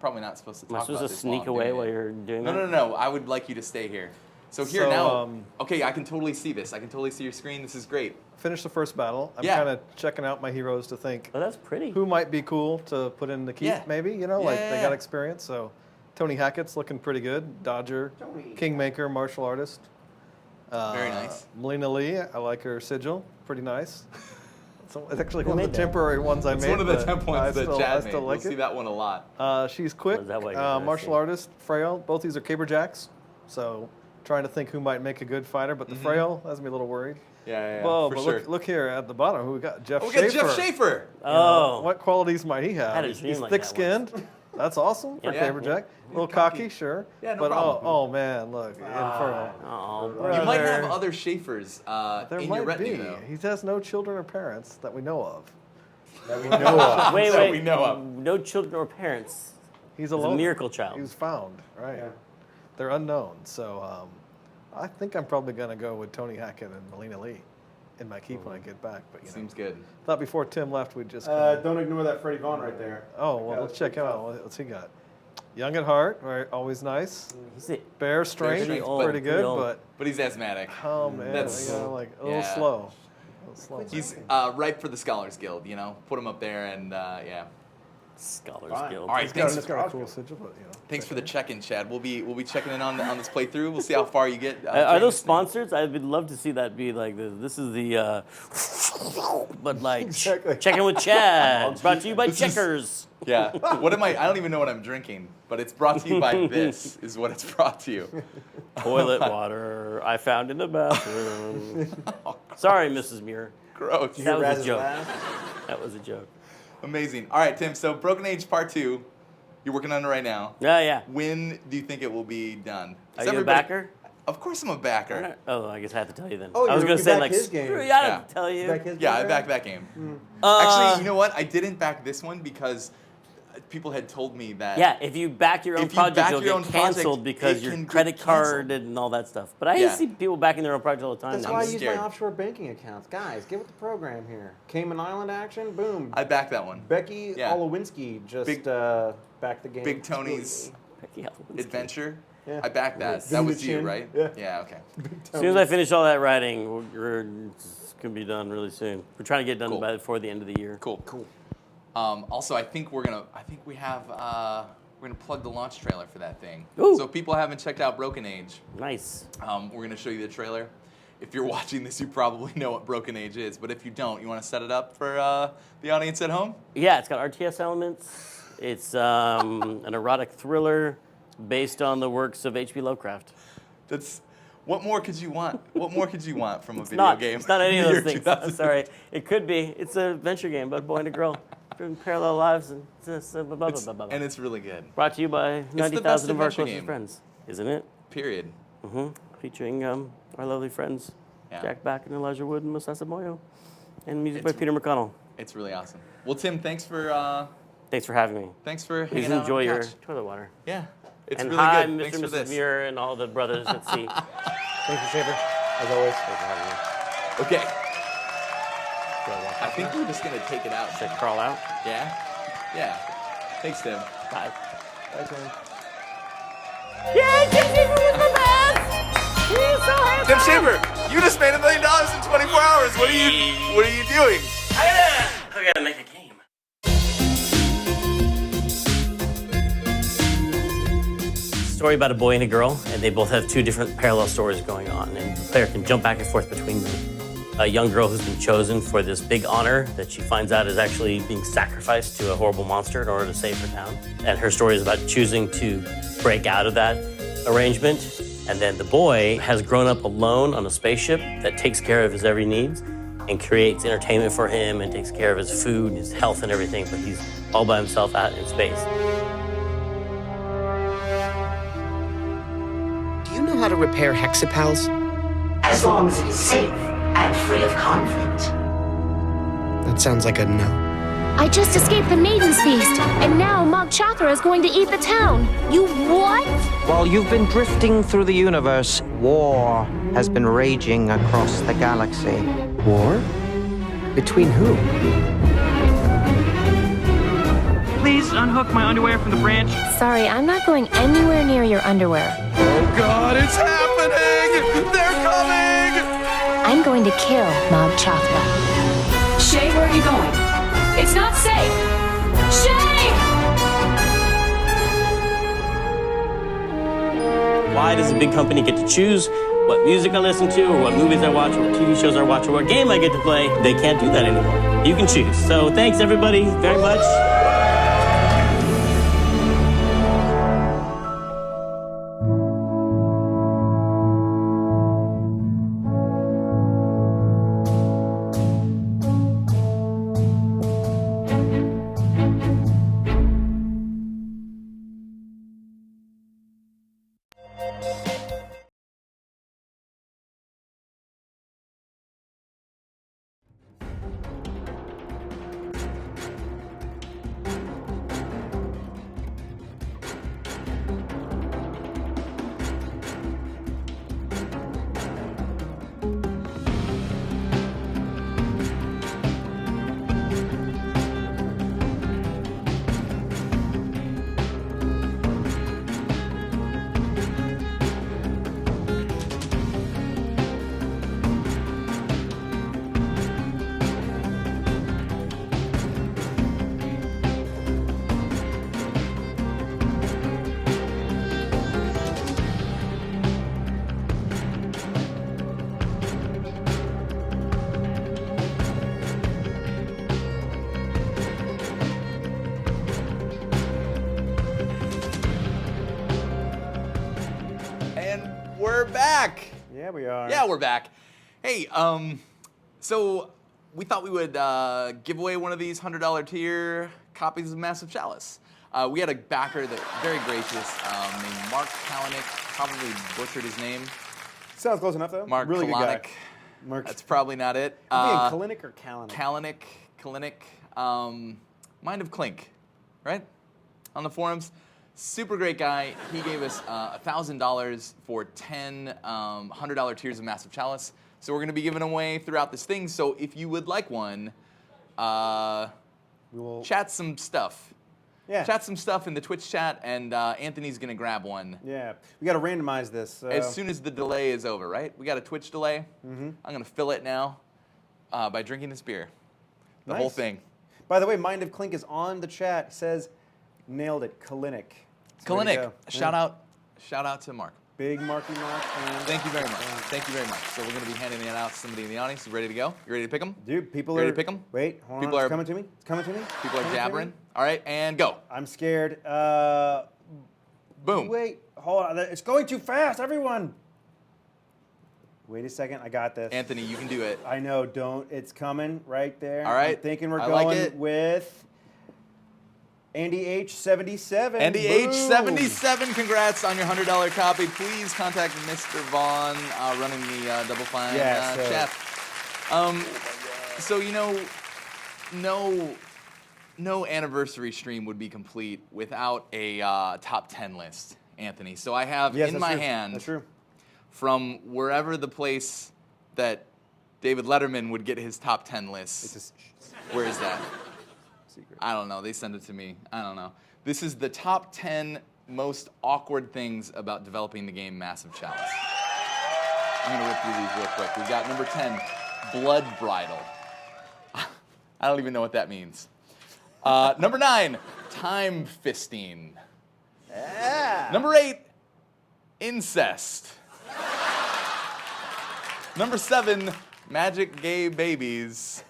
Probably not supposed to talk Am I supposed about to this sneak I'm away doing while it. you're doing No, that? no, no. I would like you to stay here. So here So, now. Okay, I can totally see this. I can totally see your screen. This is great. Finish the first battle. I'm Yeah. kind of checking out my heroes to think Oh, that's pretty. who might be cool to put in the keep, Yeah. maybe, like they Yeah. got experience. So Tony Hackett's looking pretty good. Dodger, Kingmaker, martial artist. Very nice. Melina Lee, I like her sigil, pretty nice. So it's actually one of made the that? temporary ones I It's made. one of the but temp I ones that still- I Chad made. still We'll like see it. that one a lot. She's quick, Is that why you're martial asking? artist, frail. Both these are caber jacks, so trying to think who might make a good fighter. But the frail has me a little worried. Yeah, Whoa, for but sure. look here at the bottom. Who we got? Jeff Oh, we Schafer. got Jeff Schafer. Oh. What qualities might he have? had a He's dream like that thick-skinned. That's awesome for Yeah. caber jack. A little cocky, sure. Yeah, no but problem. oh man, look, Inferno. Oh, You might have Brother. other Schaefers There in might your retinue, be. though. He has no children or parents that we know of. wait, That wait. we know of. No children or parents. He's He's a a loner. miracle child. He was found, right? They're unknown. So I think I'm probably going to go with Tony Hackett and Melina Lee in my keep when I get back. But Seems good. thought before Tim left, we'd just. Don't ignore that Freddie Vaughn right there. Oh well, let's check him out. What's he got? Young at heart, right? Always nice. He's it. Bear strength, strength, pretty but- good, old. but But he's asthmatic. oh man, That's- like a little yeah. slow. A little slow. He's ripe for the Scholars Guild, Put him up there and, yeah. Scholars Fine. Guild. All right, He's got thanks, a cool sigil, but thanks for the check-in, Chad. We'll be checking in on this playthrough. We'll see how far you get. Are during those this thing. sponsors? I would love to see that be like this. This is the, but like, Exactly. check in with Chad. Brought to you by This is- Checkers. Yeah. What am I don't even know what I'm drinking, but it's brought to you by this, is what it's brought to you. Toilet water I found in the bathroom. Sorry, Mrs. Muir. Gross. That was a Raz's joke. laugh? That was a joke. Amazing. All right, Tim, so Broken Age Part 2, you're working on it right now. Yeah. When do you think it will be done? Are Is you a everybody- backer? Of course I'm a backer. Oh, I guess I have to tell you then. Oh, I was you gonna say back like, his game. screw you, I Yeah. have to tell you. Back his Yeah, I game? backed that game. Uh, Actually, you know what? I didn't back this one because people had told me that. Yeah, if you back your own If you project, back you'll your get own project, canceled because it your can get credit card canceled. and all that stuff. But I Yeah. see people backing their own project all the time That's now. why I I'm use scared. my offshore banking accounts. Guys, get with the program here. Cayman Island action, boom. I backed that one. Becky Yeah. Olowinski just Big- backed the game. Big Tony's Yeah, Adventure. Yeah. I backed that. Give That him was the you, chin. right? Yeah. Yeah. Okay. As soon as I finish all that writing, it's gonna be done really soon. We're trying to get it done Cool. before the end of the year. Cool. Also, I think we're gonna plug the launch trailer for that thing. Ooh. So if people haven't checked out Broken Age, Nice. we're gonna show you the trailer. If you're watching this, you probably know what Broken Age is, but if you don't, you want to set it up for the audience at home? Yeah, it's got RTS elements. It's an erotic thriller based on the works of H.P. Lovecraft. That's what more could you want? What more could you want from a video game? It's not any of in the those year things. 2000? I'm sorry. It could be. It's an adventure game about a boy and a girl doing parallel lives and blah, blah, blah, blah, blah. And it's really good. Brought to you by the 90,000 best of our adventure closest game. friends, isn't it? Period. Featuring our lovely friends, Yeah. Jack Back and Elijah Wood and Musasa Moyo, and music by It's- Peter McConnell. It's really awesome. Well, Tim, thanks for Thanks for having me. hanging Please out on enjoy the your couch. toilet water. Yeah, it's And really hi, good. Mr. Thanks and for Mrs. this. Muir and all the brothers at sea. Thank you, Schafer, as always. Thanks for having me. Okay, Do I walk I out think now? we're just gonna take it out. Should I crawl out? Yeah, yeah. Thanks, Tim. Bye. Bye, Tim. Yay, Tim Schafer was the best! He's so handsome! Tim Schafer, you just made $1 million in 24 hours. What are you doing? I gotta make a game. Story about a boy and a girl, and they both have two different parallel stories going on, and the player can jump back and forth between them. A young girl who's been chosen for this big honor that she finds out is actually being sacrificed to a horrible monster in order to save her town. And her story is about choosing to break out of that arrangement. And then the boy has grown up alone on a spaceship that takes care of his every needs and creates entertainment for him and takes care of his food, his health and everything, but he's all by himself out in space. Do you know how to repair hexapals? As long as it is safe and free of conflict. That sounds like a no. I just escaped the Maiden's Feast, and now Mog Chothra is going to eat the town. You what? While you've been drifting through the universe, war has been raging across the galaxy. War? Between who? Please unhook my underwear from the branch. Sorry, I'm not going anywhere near your underwear. Oh God, it's happening! They're coming! I'm going to kill Mog Chothra. Shay, where are you going? It's not safe! Shay! Why does a big company get to choose what music I listen to, or what movies I watch, or what TV shows I watch, or what game I get to play? They can't do that anymore. You can choose. So thanks everybody very much. We're back. Yeah, we are. Yeah, we're back. Hey, so we thought we would give away one of these $100 tier copies of Massive Chalice. We had a backer that very gracious named Mark Kalanick. Probably butchered his name. Sounds close enough though. Mark really Kalanick. good guy. Mark. That's probably not it. I'm thinking Kalanick or Kalanick? Kalanick. Mind of Clink, right? on the forums. Super great guy. He gave us $1,000 for 10 $100 tiers of Massive Chalice. So we're going to be giving away throughout this thing. So if you would like one, chat some stuff. Yeah. Chat some stuff in the Twitch chat, and Anthony's going to grab one. Yeah. We got to randomize this. So. As soon as the delay is over, right? We got a Twitch delay. Mm-hmm. I'm going to fill it now by drinking this beer. The whole thing. By the way, Mind of Clink is on the chat. It says, nailed it, Kalinick. Kalinick. Shout out to Mark. Big Marky Mark. Thank you very much. Thank you very much. So we're going to be handing it out to somebody in the audience. You ready to go? You ready to pick them? Dude, people ready are... to pick them? Wait, hold people on. Are, it's coming to me. It's coming to me. People are jabbering. All right, and go. I'm scared. Boom. Wait, hold on. It's going too fast, everyone. Wait a second. I got this. Anthony, you can do it. I know. Don't. It's coming right there. All right. I'm thinking we're I going like it. with... Andy H77. Andy Boom. H77, congrats on your $100 copy. Please contact Mr. Vaughn running the Double Fine chat. So, you know, no anniversary stream would be complete without a top 10 list, Anthony. So I have in my hand from wherever the place that David Letterman would get his top 10 lists. Where is that? Secret. I don't know. They send it to me. I don't know. This is the top 10 most awkward things about developing the game Massive Chalice. I'm going to rip through these real quick. We've got number 10, Blood Bridle. I don't even know what that means. Number 9, Time Fisting. Yeah. Number 8, Incest. Number 7, Magic Gay Babies.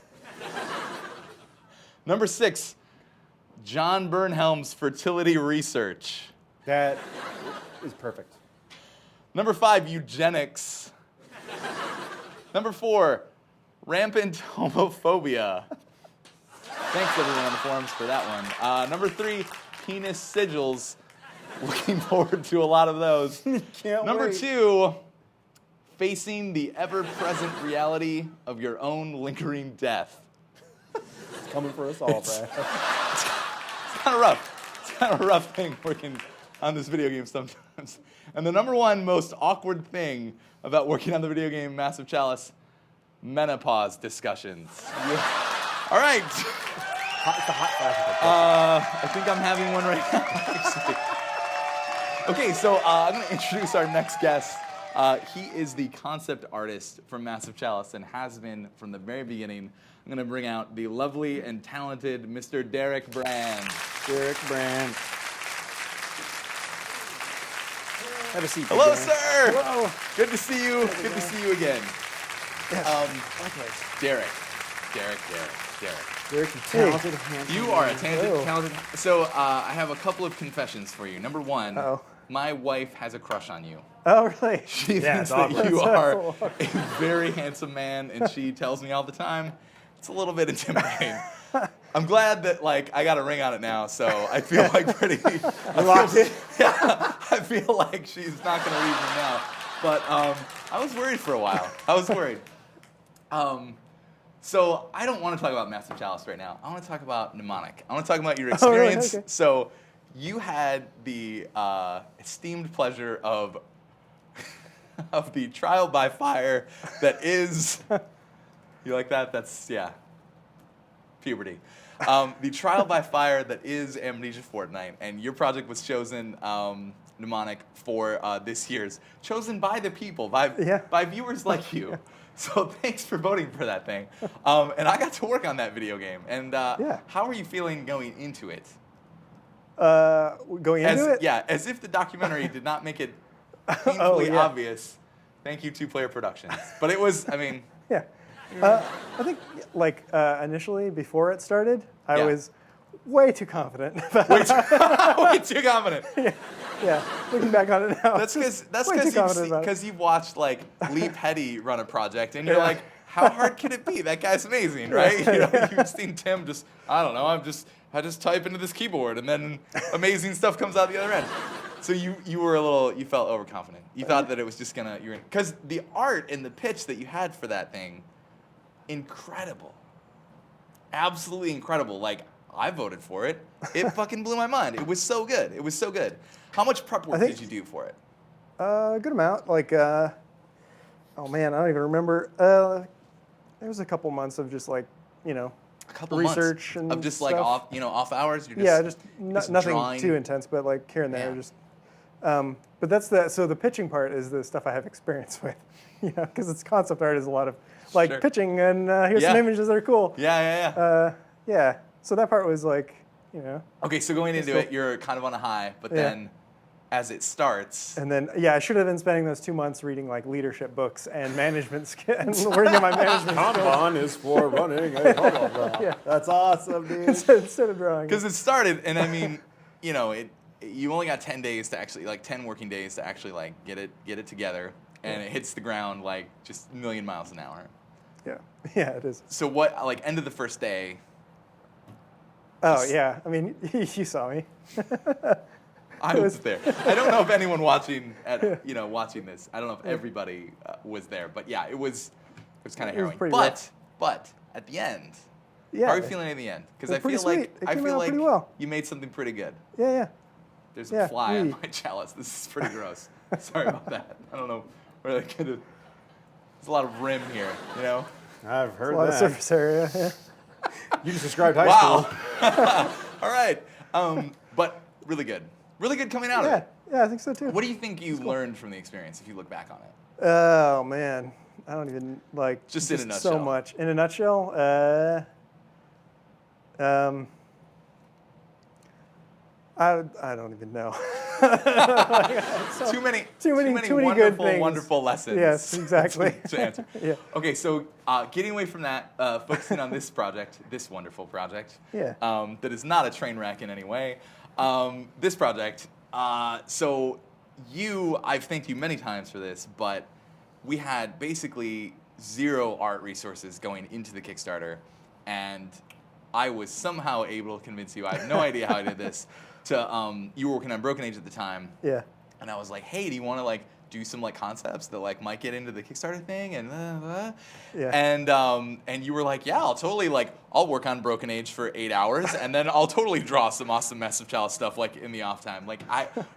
Number 6, John Bernhelm's fertility research. That is perfect. Number 5, eugenics. Number 4, rampant homophobia. Thanks everyone on the forums for that one. Number 3, penis sigils. Looking forward to a lot of those. Number 2, facing the ever-present reality of your own lingering death. Coming for us all, Brad. It's kind of rough. It's kind of a rough thing working on this video game sometimes. And the number 1 most awkward thing about working on the video game Massive Chalice, menopause discussions. Yeah. All right. It's a hot flash. I think I'm having one right now, actually. Okay, so I'm going to introduce our next guest. He is the concept artist for Massive Chalice and has been from the very beginning. I'm going to bring out the lovely and talented Mr. Derek Brand. Derek Brand. Have a seat. Hello, Derek. sir. Hello. Good to see you. Good to see you again. Yes. Likewise. Derek. Derek, you talented, handsome. You are a talented. So I have a couple of confessions for you. Number 1, my wife has a crush on you. Oh, really? She thinks that you are a very handsome man, and she tells me all the time, it's a little bit intimidating. I'm glad that I got a ring on it now, so I feel pretty. Locked in. Yeah, I feel like she's not going to leave me now. But I was worried for a while. I was worried. So I don't want to talk about Massive Chalice right now. I want to talk about Mnemonic. I want to talk about your experience. Oh, really? Okay. So you had the esteemed pleasure of the trial by fire that is. You like that? That's, yeah. Puberty. The trial by fire that is Amnesia Fortnite, and your project was chosen, Mnemonic, for this year's. Chosen by the people, by viewers like you. So thanks for voting for that thing. And I got to work on that video game. And how are you feeling going into it? Going into it? Yeah, as if the documentary did not make it painfully obvious. Thank you, 2-Player Productions. But it was, I mean... Yeah. I think, initially, before it started, I was way too confident. Way too confident. Yeah, looking back on it now. That's because you've watched Lee Petty run a project, and you're like, how hard can it be? That guy's amazing, right? You've seen Tim just, I don't know, I just type into this keyboard, and then amazing stuff comes out the other end. So you were you felt overconfident. You thought that it was just gonna, because the art and the pitch that you had for that thing, incredible. Absolutely incredible. I voted for it. It fucking blew my mind. It was so good. It was so good. How much prep work did you do for it? A good amount. Like, oh man, I don't even remember. There was a couple months of just like, a couple research months and of just stuff. like off hours. You're Just nothing drawing. too intense, but like here and there, just. But that's so the pitching part is the stuff I have experience with, because it's concept art is a lot of like pitching and here's some images that are cool. Yeah. So that part was like, Okay, so going into it, you're kind of on a high, but then as it starts. And then, I should have been spending those 2 months reading like leadership books and management skills and learning my management skills. Kanban is for running a blah. That's awesome, dude. Instead of drawing. Because it started, and I mean, you only got 10 days to actually, 10 working days to actually like get it together, and it hits the ground like just a million miles an hour. Yeah, it is. So what, end of the first day? Oh yeah, I mean, you saw me. I was there. I don't know if anyone watching watching this. I don't know if everybody was there, but yeah, it was kind of harrowing. But at the end, how are you feeling at the end? Because I feel like you made something pretty good. Yeah. There's a fly on my chalice. This is pretty gross. Sorry about that. I don't know where that could have. There's a lot of rim here, I've heard a lot of surface area. Yeah. You just described high school. All right. But really good. Really good coming out of it. Yeah, I think so too. What do you think you learned from the experience if you look back on it? Oh man, I don't even like. Just in a nutshell. So much. In a nutshell, I don't even know. Too many wonderful, good things. Wonderful lessons. Yes, exactly. to answer. Yeah. Okay, so getting away from that, focusing on this project, this wonderful project. Yeah. That is not a train wreck in any way. This project. So I've thanked you many times for this, but we had basically 0 art resources going into the Kickstarter, and I was somehow able to convince you. I have no idea how I did this. You were working on Broken Age at the time. Yeah. And I was like, hey, do you want to do some concepts that might get into the Kickstarter thing and and you were like, yeah, I'll totally I'll work on Broken Age for 8 hours and then I'll totally draw some awesome Massive Chalice stuff in the off time.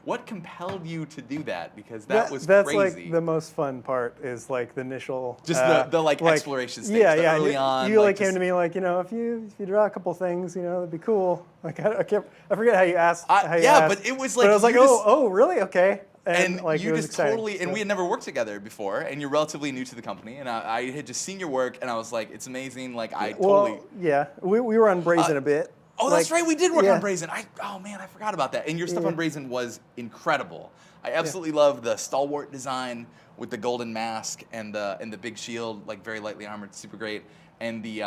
What compelled you to do that? Because that's crazy. The most fun part is the initial just the exploration stage. Early on. You came to me if you draw a couple things, that'd be cool. I forget how you asked. But it was But I was like, oh, really? Okay. And you just exciting, totally, and we had never worked together before, and you're relatively new to the company, and I had just seen your work, and I was like, it's amazing, we were on Brazen a bit. Oh, that's right, we did work on Brazen. I forgot about that. And your stuff on Brazen was incredible. I absolutely love the stalwart design with the golden mask and the big shield, very lightly armored, super great. And the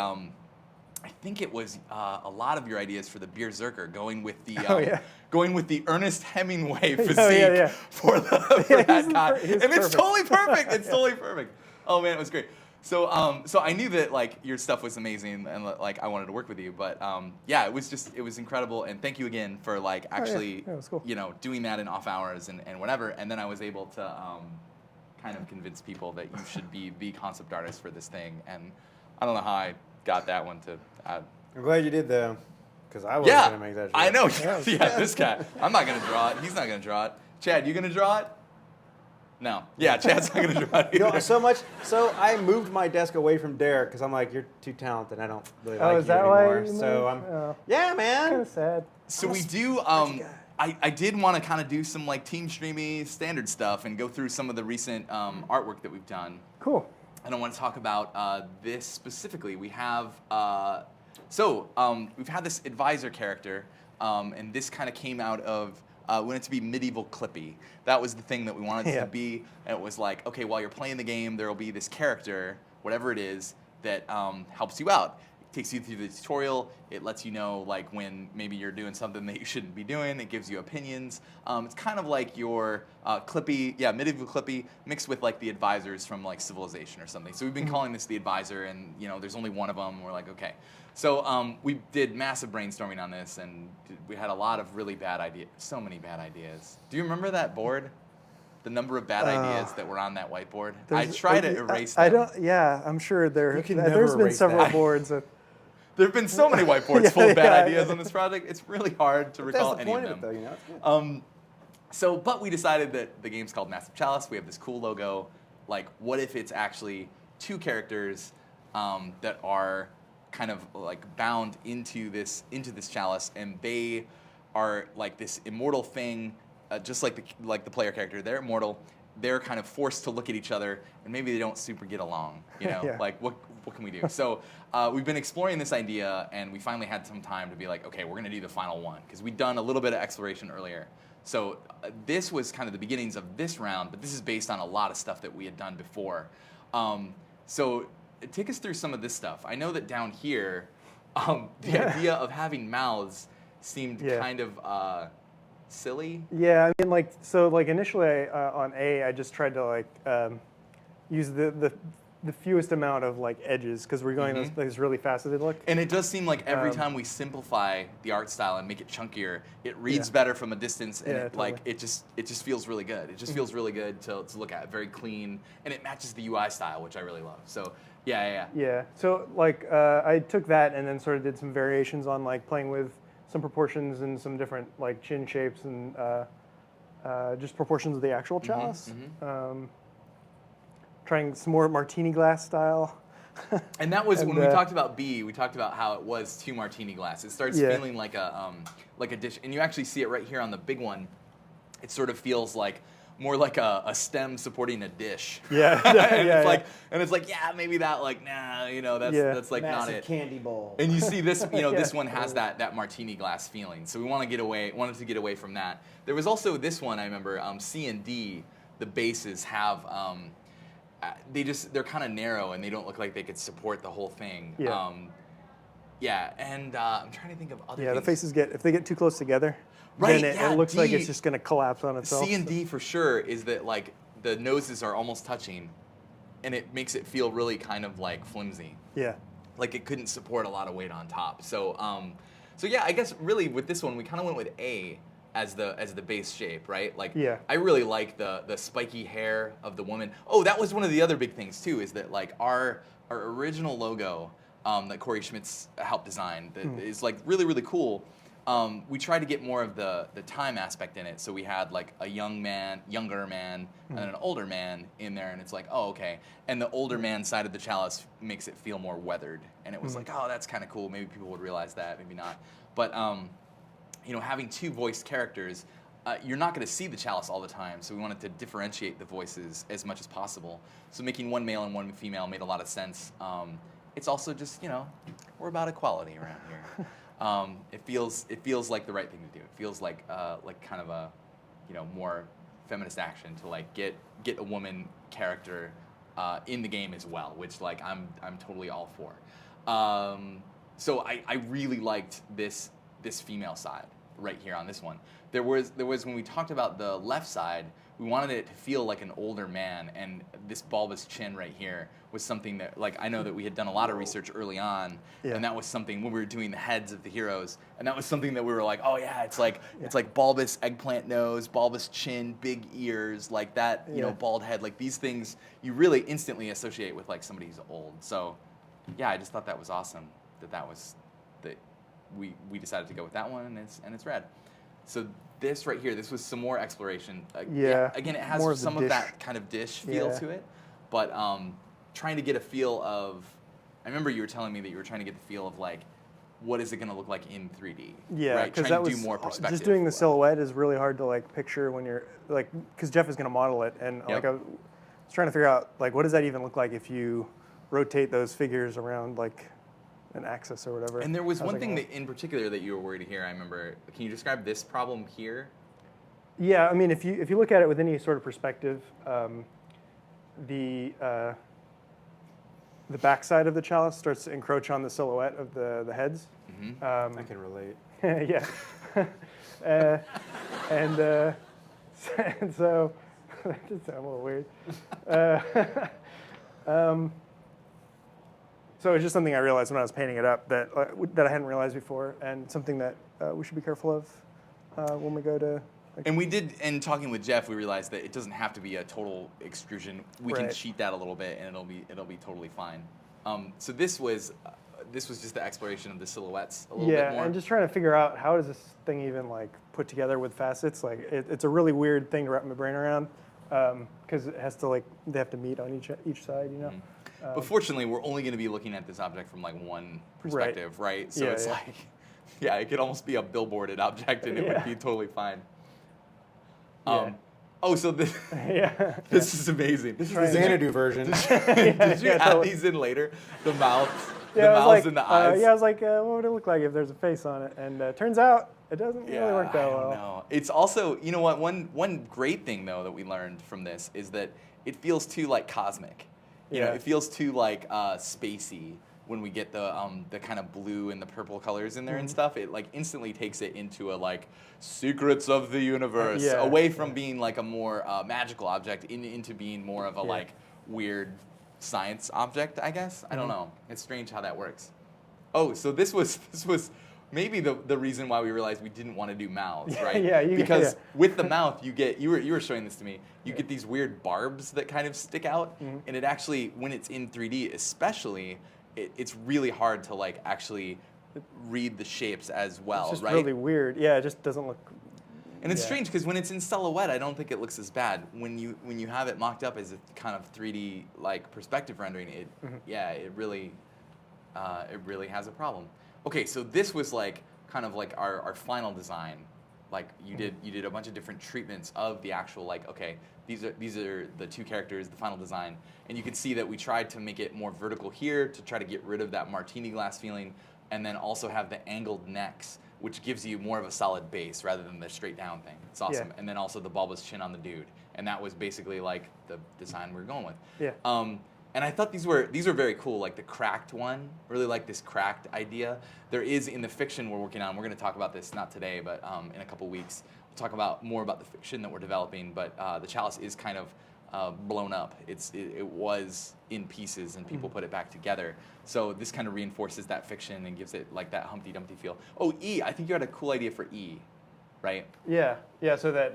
I think it was a lot of your ideas for the Berserker, going with the Ernest Hemingway physique for that guy, and it's totally perfect. It's totally perfect. Oh man, it was great. So I knew that your stuff was amazing, and I wanted to work with you. But it was incredible, and thank you again for actually cool. Doing that in off hours and whatever. And then I was able to kind of convince people that you should be the concept artist for this thing. And I don't know how I got that one to. I'm glad you did though, because I wasn't gonna make that. Joke. I know. This guy. I'm not gonna draw it. He's not gonna draw it. Chad, you gonna draw it? No. Yeah, Chad's not gonna draw it either. So I moved my desk away from Derek because I'm like, you're too talented. I don't really like is you that anymore. Why you so I'm. Yeah, man. Kind of sad. So we do. I did want to kind of do some Team Streamy standard stuff and go through some of the recent artwork that we've done. Cool. And I want to talk about this specifically. We have we've had this advisor character, and this kind of came out of we wanted it to be medieval Clippy. That was the thing that we wanted it to be. And it was okay, while you're playing the game, there will be this character, whatever it is, that helps you out. It takes you through the tutorial. It lets you know when maybe you're doing something that you shouldn't be doing. It gives you opinions. It's kind of like your Clippy, medieval Clippy, mixed with the advisors from Civilization or something. So we've been calling this the advisor, and there's only one of them. We're okay. So we did massive brainstorming on this, and we had a lot of really bad ideas. So many bad ideas. Do you remember that board? The number of bad ideas that were on that whiteboard. I try to erase them. I don't. Yeah, I'm sure there's been several boards. There have been so many whiteboards full of bad ideas on this project. It's really hard to recall That's the any point of of them. it, though. You know, it's good. But we decided that the game's called Massive Chalice. We have this cool logo. Like, what if it's actually two characters that are kind of like bound into this chalice, and they are like this immortal thing, just like the player character. They're immortal. They're kind of forced to look at each other, and maybe they don't super get along. You know, Yeah. like what can we do? So we've been exploring this idea, and we finally had some time to be like, okay, we're gonna do the final one because we'd done a little bit of exploration earlier. So this was kind of the beginnings of this round, but this is based on a lot of stuff that we had done before. So take us through some of this stuff. I know that down here, the idea of having mouths seemed kind of silly. Yeah, I mean, like initially on A, I just tried to use the fewest amount of like edges because we're going this really faceted look. And it does seem like every time we simplify the art style and make it chunkier, it reads better from a distance, and it just feels really good. It just feels really good to look at. Very clean, and it matches the UI style, which I really love. So yeah. So I took that and then sort of did some variations on like playing with some proportions and some different like chin shapes and just proportions of the actual chalice. Trying some more martini glass style. And that was when we talked about B. We talked about how it was 2 martini glass. It starts feeling like a dish, and you actually see it right here on the big one. It sort of feels like more like a stem supporting a dish. Yeah, and it's like maybe that that's like Massive not it. Candy bowl. And you see this, this one has that martini glass feeling. So we wanted to get away from that. There was also this one I remember, C and D. The bases have. They're kind of narrow and they don't look like they could support the whole thing. Yeah. And I'm trying to think of other things. Yeah, the faces if they get too close together, right, then it looks like it's just going to collapse on itself. C and D for sure is that like the noses are almost touching, and it makes it feel really kind of like flimsy. Yeah. Like it couldn't support a lot of weight on top. So yeah, I guess really with this one we kind of went with A as the base shape, right? Like, I really like the spiky hair of the woman. Oh, that was one of the other big things too, is that like our original logo that Corey Schmitz helped design that is like really, really cool. We tried to get more of the time aspect in it. So we had like a younger man, and then an older man in there, and it's like, oh, okay. And the older man side of the chalice makes it feel more weathered. And it was like, oh, that's kind of cool. Maybe people would realize that, maybe not. But having 2 voiced characters, you're not going to see the chalice all the time, so we wanted to differentiate the voices as much as possible. So making one male and one female made a lot of sense. It's also just, we're about equality around here. It feels like the right thing to do. It feels like kind of a, more feminist action to like get a woman character in the game as well, which like I'm totally all for. So I really liked this female side right here on this one. There was when we talked about the left side, we wanted it to feel like an older man, and this bulbous chin right here was something that, like, I know that we had done a lot of research early on, and that was something when we were doing the heads of the heroes, and that was something that we were like, oh yeah, it's like bulbous eggplant nose, bulbous chin, big ears, like that, bald head, like these things you really instantly associate with like somebody who's old. So yeah, I just thought that was awesome that we decided to go with that one, and it's red. So this right here, this was some more exploration. Again, it has some of that kind of dish feel to it, but trying to get a feel of. I remember you were telling me that you were trying to get the feel of like, what is it going to look like in 3D? Yeah, right? because Trying to do more perspective. Just doing the silhouette is really hard to like picture when you're like, because Jeff is going to model it, and like I was trying to figure out like what does that even look like if you rotate those figures around like an axis or whatever. And there was one thing that in particular that you were worried here. I remember. Can you describe this problem here? Yeah, I mean, if you look at it with any sort of perspective, the backside of the chalice starts to encroach on the silhouette of the heads. I can relate. Yeah, and so that did sound a little weird. So it's just something I realized when I was painting it up that I hadn't realized before, and something that we should be careful of when we go to. And we did, and talking with Jeff, we realized that it doesn't have to be a total extrusion. We can cheat that a little bit, and it'll be totally fine. So this was this was just the exploration of the silhouettes a little bit Yeah, more. and just trying to figure out how does this thing even like put together with facets. Like it's a really weird thing to wrap my brain around because it has to like they have to meet on each side, you know. But fortunately, we're only going to be looking at this object from like one perspective, right? So Yeah, it's yeah. like, yeah, it could almost be a billboarded object and it would be totally fine. Oh, so this, this is amazing. This is the Xanadu version. Did you add these in later? The mouths, Yeah, the I was mouths like, and the eyes. yeah, I was like, what would it look like if there's a face on it? And turns out it doesn't really work that I don't well. know. It's also, you know what? One great thing though that we learned from this is that it feels too like cosmic. You know, Yeah. it feels too like spacey when we get the kind of blue and the purple colors in there and stuff. It like instantly takes it into a like secrets of the universe, Yeah. away from being like a more magical object into being more of a like weird science object, I guess. I don't know. It's strange how that works. Oh, so this was maybe the reason why we realized we didn't want to do mouths, right? Because with the mouth you get, you were showing this to me, you get these weird barbs that kind of stick out, and it actually, when it's in 3D especially, it's really hard to like actually read the shapes as well, It's just right? really weird. Yeah, it just doesn't look. And it's strange because when it's in silhouette, I don't think it looks as bad. When you have it mocked up as a kind of 3D like perspective rendering, it really has a problem. Okay, so this was like kind of like our final design. Like you did a bunch of different treatments of the actual like, okay, these are the two characters, the final design, and you can see that we tried to make it more vertical here to try to get rid of that martini glass feeling, and then also have the angled necks, which gives you more of a solid base rather than the straight down thing. It's awesome. Yeah. And then also the bulbous chin on the dude, and that was basically like the design we were going with. Yeah. And I thought these were very cool, like the cracked one. Really like this cracked idea. There is in the fiction we're working on. We're going to talk about this not today, but in a couple weeks. We'll talk about more about the fiction that we're developing. But the chalice is kind of blown up. It was in pieces, and people put it back together. So this kind of reinforces that fiction and gives it like that Humpty Dumpty feel. Oh, E! I think you had a cool idea for E, right? Yeah. So that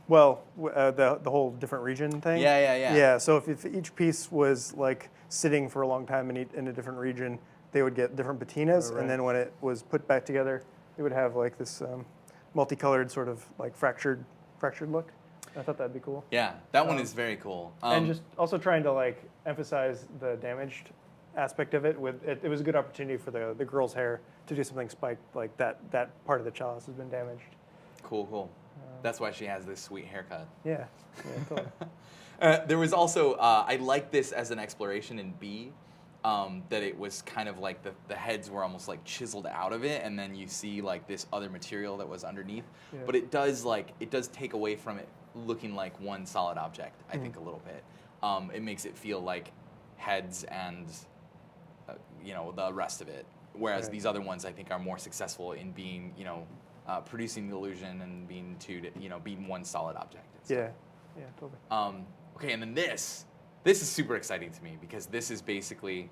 the whole different region thing. Yeah. Yeah. So if each piece was like sitting for a long time in a different region, they would get different patinas, and then when it was put back together, it would have like this multicolored sort of like fractured look. I thought that'd be cool. Yeah, that one is very cool. And just also trying to like emphasize the damaged aspect of it. It was a good opportunity for the girl's hair to do something spiked, like that part of the chalice has been damaged. Cool. That's why she has this sweet haircut. Yeah, totally. There was also, I like this as an exploration in B, that it was kind of like the heads were almost like chiseled out of it, and then you see like this other material that was underneath. Yeah. But it does take away from it looking like one solid object, I think a little bit. It makes it feel like heads and, the rest of it. Whereas these other ones I think are more successful in being, producing the illusion and being being one solid object. Yeah, totally. Okay, and then this is super exciting to me because this is basically,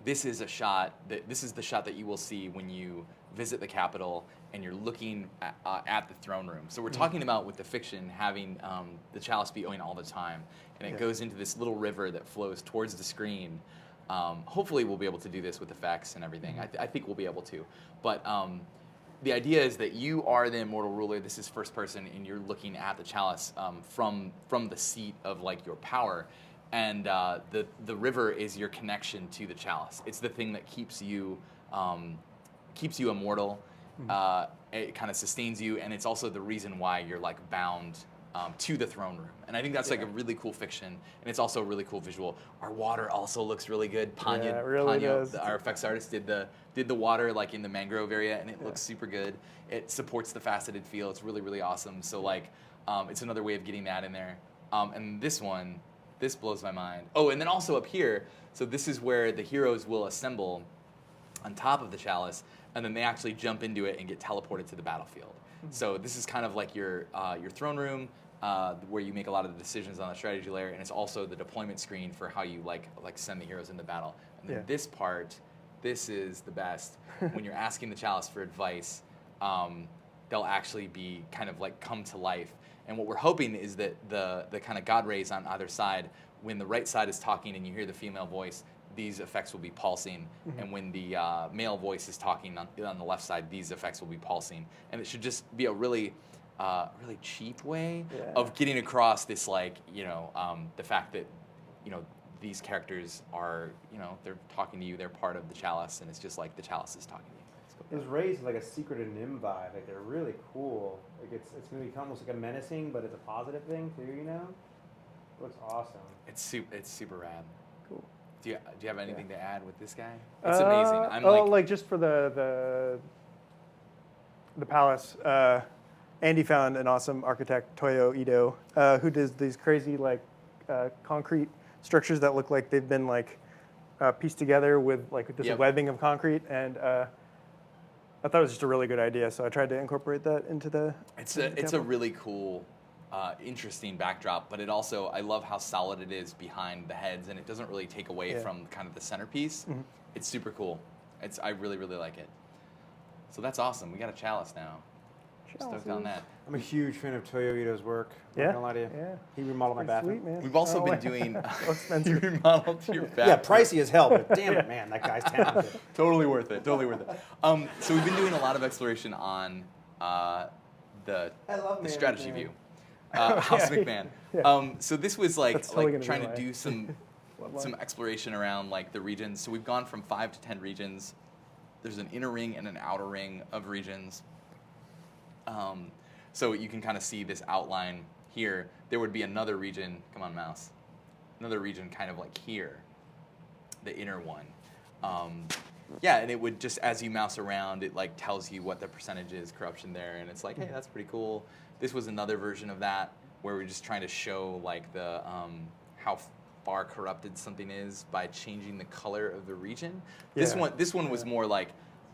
this is the shot that you will see when you visit the Capitol and you're looking at the throne room. So we're talking about with the fiction having the chalice be going all the time, and it goes into this little river that flows towards the screen. Hopefully we'll be able to do this with effects and everything. I think we'll be able to, but the idea is that you are the immortal ruler. This is first person, and you're looking at the chalice from the seat of like your power, and the river is your connection to the chalice. It's the thing that keeps you immortal. It kind of sustains you, and it's also the reason why you're like bound to the throne room. And I think that's like a really cool fiction, and it's also a really cool visual. Our water also looks really good. Panya, it really does. our effects artist, did the water like in the mangrove area, and it looks super good. It supports the faceted feel. It's really, really awesome. So like, it's another way of getting that in there. And this blows my mind. Oh, and then also up here, so this is where the heroes will assemble on top of the chalice, and then they actually jump into it and get teleported to the battlefield. So this is kind of like your throne room, where you make a lot of the decisions on the strategy layer, and it's also the deployment screen for how you like send the heroes into battle. And then this part, this is the best. When you're asking the chalice for advice, they'll actually be kind of like come to life. And what we're hoping is that the kind of god rays on either side, when the right side is talking and you hear the female voice, these effects will be pulsing, and when the male voice is talking on the left side, these effects will be pulsing, and it should just be a really cheap way of getting across this, like, the fact that, these characters are, they're talking to you, they're part of the Chalice, and it's just like the Chalice is talking to you. It was raised like a secret of Nim vibe. Like, they're really cool. Like, it's going to become almost like a menacing, but it's a positive thing too. It looks awesome. It's super rad. Cool. Do you have anything to add with this guy? It's amazing. I'm like just for the palace. Andy found an awesome architect, Toyo Ito, who does these crazy concrete structures that look like they've been pieced together with this webbing of concrete, and I thought it was just a really good idea, so I tried to incorporate that into the. It's a really cool, interesting backdrop, but it also, I love how solid it is behind the heads, and it doesn't really take away from kind of the centerpiece. Mm-hmm. It's super cool. I really like it. So that's awesome. We got a Chalice now. Stoked on that. I'm a huge fan of Toyo Ito's work. Yeah. Not gonna lie to you. Yeah. He remodeled my bathroom. Sweet, man. We've also been doing. You remodeled your bathroom. Yeah, pricey as hell, but damn it, man, that guy's talented. Totally worth it. So we've been doing a lot of exploration on the strategy view. House McMahon. Yeah. So this was trying to do some exploration around the regions. So we've gone from 5 to 10 regions. There's an inner ring and an outer ring of regions. So you can kind of see this outline here. There would be another region, come on mouse, another region kind of like here, the inner one. And it would just, as you mouse around, it tells you what the percentage is corruption there, and it's like, hey, that's pretty cool. This was another version of that where we're just trying to show the how far corrupted something is by changing the color of the region. This one was more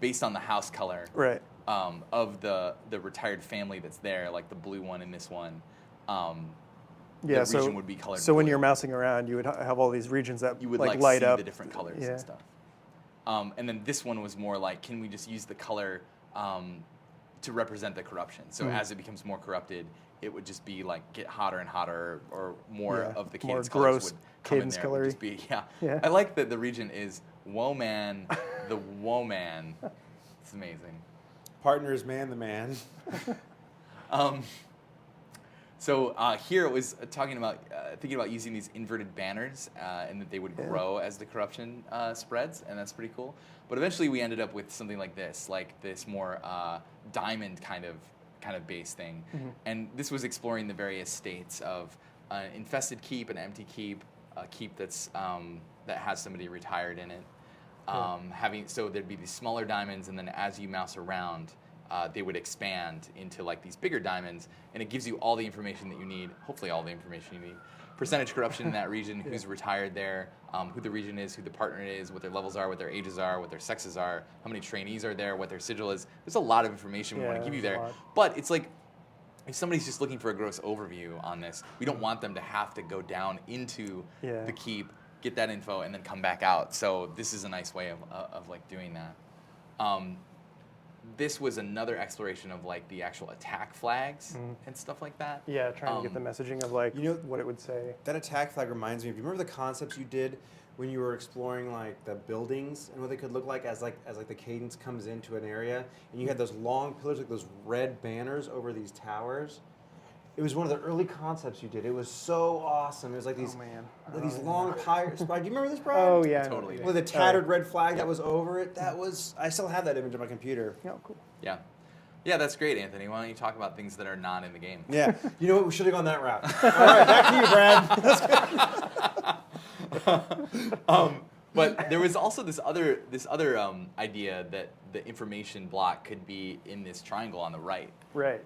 based on the house color. Right. Of the retired family that's there, like the blue one and this one. The region would be colored So blue. when you're mousing around, you would have all these regions that you would light see up the different colors and stuff. And then this one was more can we just use the color to represent the corruption? So as it becomes more corrupted, it would just be get hotter and hotter, or more of the cadence colors would come in there. It would just be, I like that the region is Woe Man, the Woe Man. It's amazing. Partners man the man. So here it was thinking about using these inverted banners and that they would grow as the corruption spreads, and that's pretty cool. But eventually we ended up with something like this more diamond kind of base thing. Mm-hmm. And this was exploring the various states of an infested keep, an empty keep, a keep that's that has somebody retired in it. So there'd be these smaller diamonds, and then as you mouse around, they would expand into these bigger diamonds, and it gives you all the information that you need, hopefully all the information you need. Percentage corruption in that region, who's retired there, who the region is, who the partner is, what their levels are, what their ages are, what their sexes are, how many trainees are there, what their sigil is. There's a lot of information we want to give you there. But it's if somebody's just looking for a gross overview on this, we don't want them to have to go down into the keep, get that info, and then come back out. So this is a nice way of doing that. This was another exploration of the actual attack flags and stuff like that. Yeah, trying to get the messaging of what it would say. That attack flag reminds me of, you remember the concepts you did when you were exploring the buildings and what they could look like as the cadence comes into an area, and you had those long pillars, those red banners over these towers? It was one of the early concepts you did. It was so awesome. It was these these long pirates. Do you remember this, Brad? Oh yeah, totally. With a tattered red flag that was over it. I still have that image on my computer. Yeah, cool. Yeah, that's great, Anthony. Why don't you talk about things that are not in the game? Yeah, you know what? We should have gone that route. All right, back to you, Brad. But there was also this other idea that the information block could be in this triangle on the right. Right.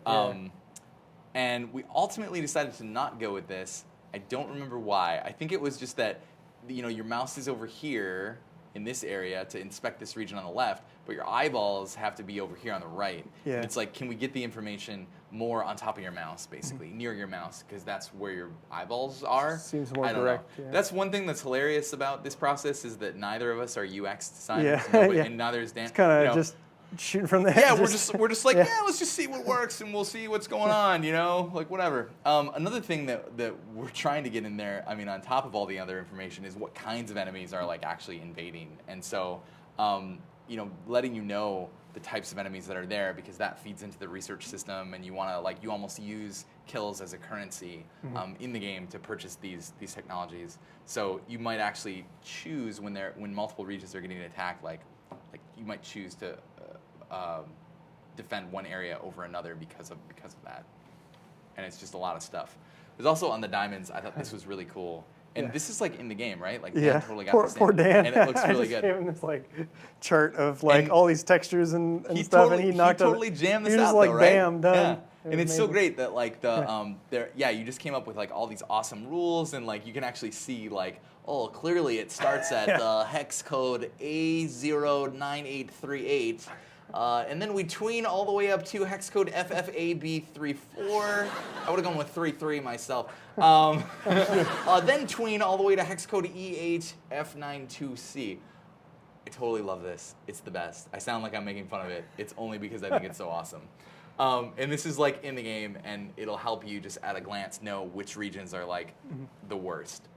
And we ultimately decided to not go with this. I don't remember why. I think it was just that, your mouse is over here in this area to inspect this region on the left, but your eyeballs have to be over here on the right. Yeah. It's can we get the information more on top of your mouse, basically, near your mouse, because that's where your eyeballs are. Seems more I don't direct. know. Yeah. That's one thing that's hilarious about this process is that neither of us are UX designers, and neither is Dan. It's kind of just shooting from the Yeah, hip. we're just like, yeah, let's just see what works and we'll see what's going on, you know, like whatever. Another thing that we're trying to get in there, I mean, on top of all the other information, is what kinds of enemies are like actually invading, and so you know, letting you know the types of enemies that are there, because that feeds into the research system, and you want to like, you almost use kills as a currency in the game to purchase these technologies. So you might actually choose when multiple regions are getting attacked, like you might choose to defend one area over another because of that, and it's just a lot of stuff. There's also on the diamonds. I thought this was really cool. And this is like in the game, right? Like Dan totally got this in. Poor Dan. And it looks really I just good. gave him this like chart of like all these textures and stuff, and he knocked totally jammed this he was out, like, though, right? bam, done. Yeah. It And was it's so amazing. great that like you just came up with like all these awesome rules, and like you can actually see like, oh, clearly it starts at hex code A09838. And then we tween all the way up to hex code FFAB34. I would have gone with 33 myself. Then tween all the way to hex code E8F92C. I totally love this. It's the best. I sound like I'm making fun of it. It's only because I think it's so awesome. And this is like in the game, and it'll help you just at a glance know which regions are like the worst.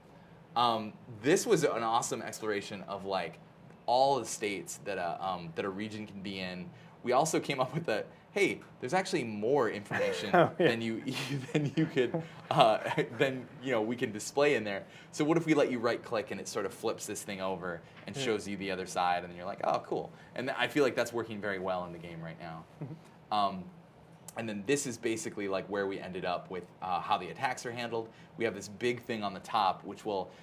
This was an awesome exploration of like all the states that a region can be in. We also came up with that, hey, there's actually more information than you could we can display in there. So what if we let you right click and it sort of flips this thing over and shows you the other side, and then you're like, oh, cool. And I feel like that's working very well in the game right now. And then this is basically like where we ended up with how the attacks are handled. We have this big thing on the top,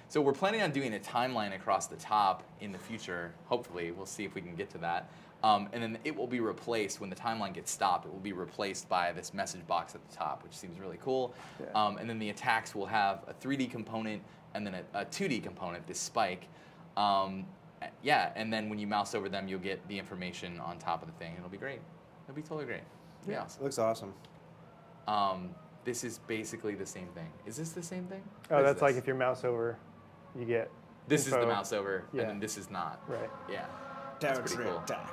so we're planning on doing a timeline across the top in the future. Hopefully, we'll see if we can get to that. And then it will be replaced, when the timeline gets stopped, it will be replaced by this message box at the top, which seems really cool. Yeah. And then the attacks will have a 3D component and then a 2D component, this spike. And then when you mouse over them, you'll get the information on top of the thing. It'll be great. It'll be totally great. Yeah, it looks awesome. This is basically the same thing. Is this the same thing? Oh, that's like if you mouse over, you get This info. is the mouse over, and then this is not. Right. Yeah. That's pretty cool. Attack.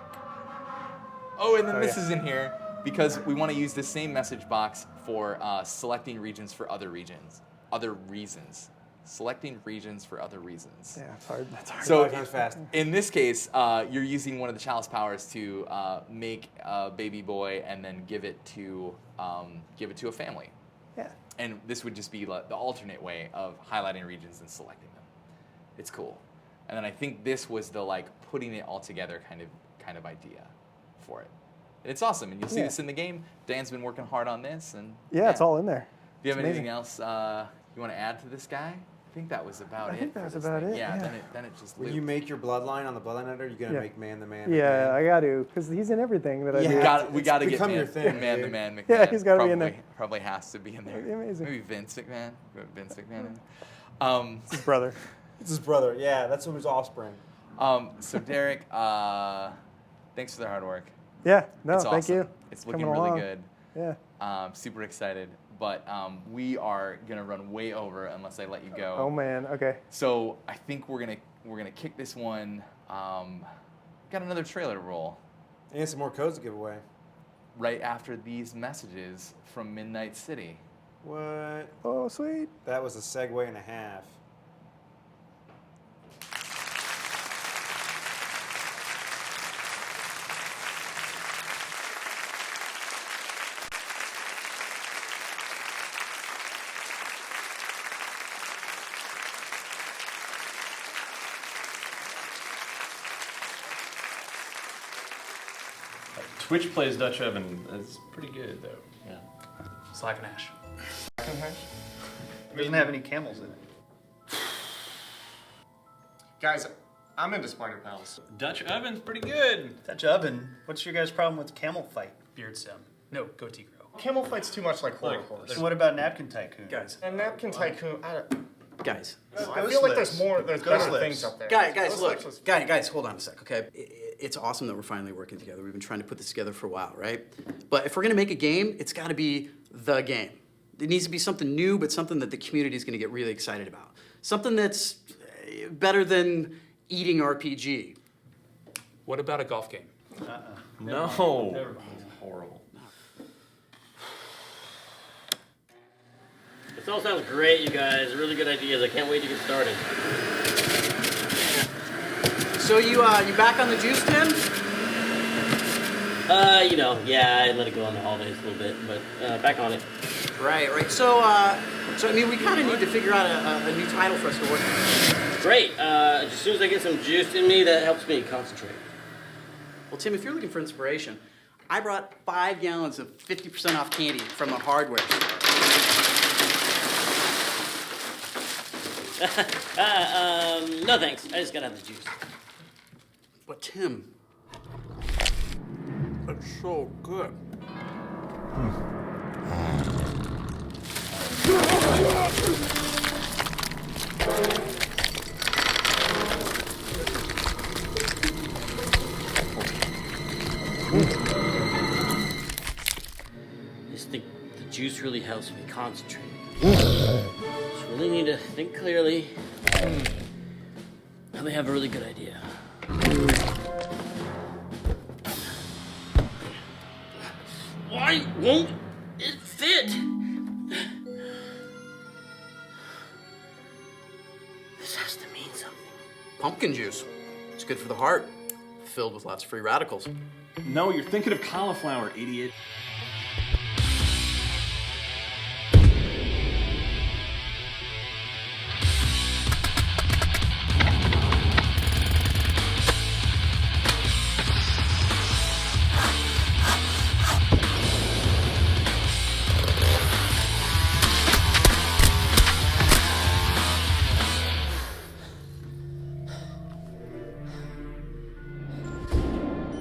Oh, and then this is in here because we want to use this same message box for selecting regions for other regions. Other reasons. Selecting regions for other reasons. Yeah, it's hard. That's hard. So fast. In this case, you're using one of the Chalice powers to make a baby boy and then give it to a family. Yeah. And this would just be like the alternate way of highlighting regions and selecting them. It's cool. And then I think this was the like putting it all together kind of idea for it. And it's awesome, and you'll see this in the game. Dan's been working hard on this, and it's all in there. Do you have It's anything else you want to add to this guy? I think that was about it. I think that was for this about thing. it. Yeah, Yeah. Then it just. When looped. you make your bloodline on the bloodline editor, you're gonna make man the man. Yeah, I got to, because he's in everything that I do. We got to get become your thing, man dude. the man McMahon. Yeah, he's gotta be in there. Probably has to be in there. That'd be amazing. Maybe Vince McMahon. Vince McMahon. It's his brother. It's his brother. Yeah, that's his offspring. So Derek, thanks for the hard work. Yeah, no, It's thank awesome. you. It's looking Coming really along. good. Yeah. Super excited, but we are gonna run way over unless I let you go. Oh man. Okay. So I think we're gonna kick this one. Got another trailer to roll. And some more codes to give away. Right after these messages from Midnight City. What? Oh, sweet. That was a segue and a half. Twitch plays Dutch Oven. It's pretty good, though. Yeah. Slack and Ash. It doesn't have any camels in it. Guys, I'm into Spider Pals. Dutch Oven's pretty good. Dutch Oven? What's your guys' problem with Camel Fight? Beard Sim. No, Goatee Grow. Camel Fight's too much like Horror Look, Horse. What about Napkin Tycoon? Guys. And Napkin Tycoon, Guys. I feel like there's better things up there. Guys, look. Guys, hold on a sec, okay? It's awesome that we're finally working together. We've been trying to put this together for a while, right? But if we're gonna make a game, it's gotta be the game. It needs to be something new, but something that the community is gonna get really excited about. Something that's better than eating RPG. What about a golf game? No. Horrible. This all sounds great, you guys. Really good ideas. I can't wait to get started. So you back on the juice, Tim? Yeah, I let it go on the holidays a little bit, but back on it. Right. So I mean, we kind of need to figure out a new title for us to work on. Great. As soon as I get some juice in me, that helps me concentrate. Well, Tim, if you're looking for inspiration, I brought 5 gallons of 50% off candy from a hardware store. No thanks. I just gotta have the juice. But Tim, it's so good. I just think the juice really helps me concentrate. Just really need to think clearly. I may have a really good idea. Why won't it fit? This has to mean something. Pumpkin juice. It's good for the heart. Filled with lots of free radicals. No, you're thinking of cauliflower, idiot.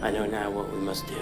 I know now what we must do.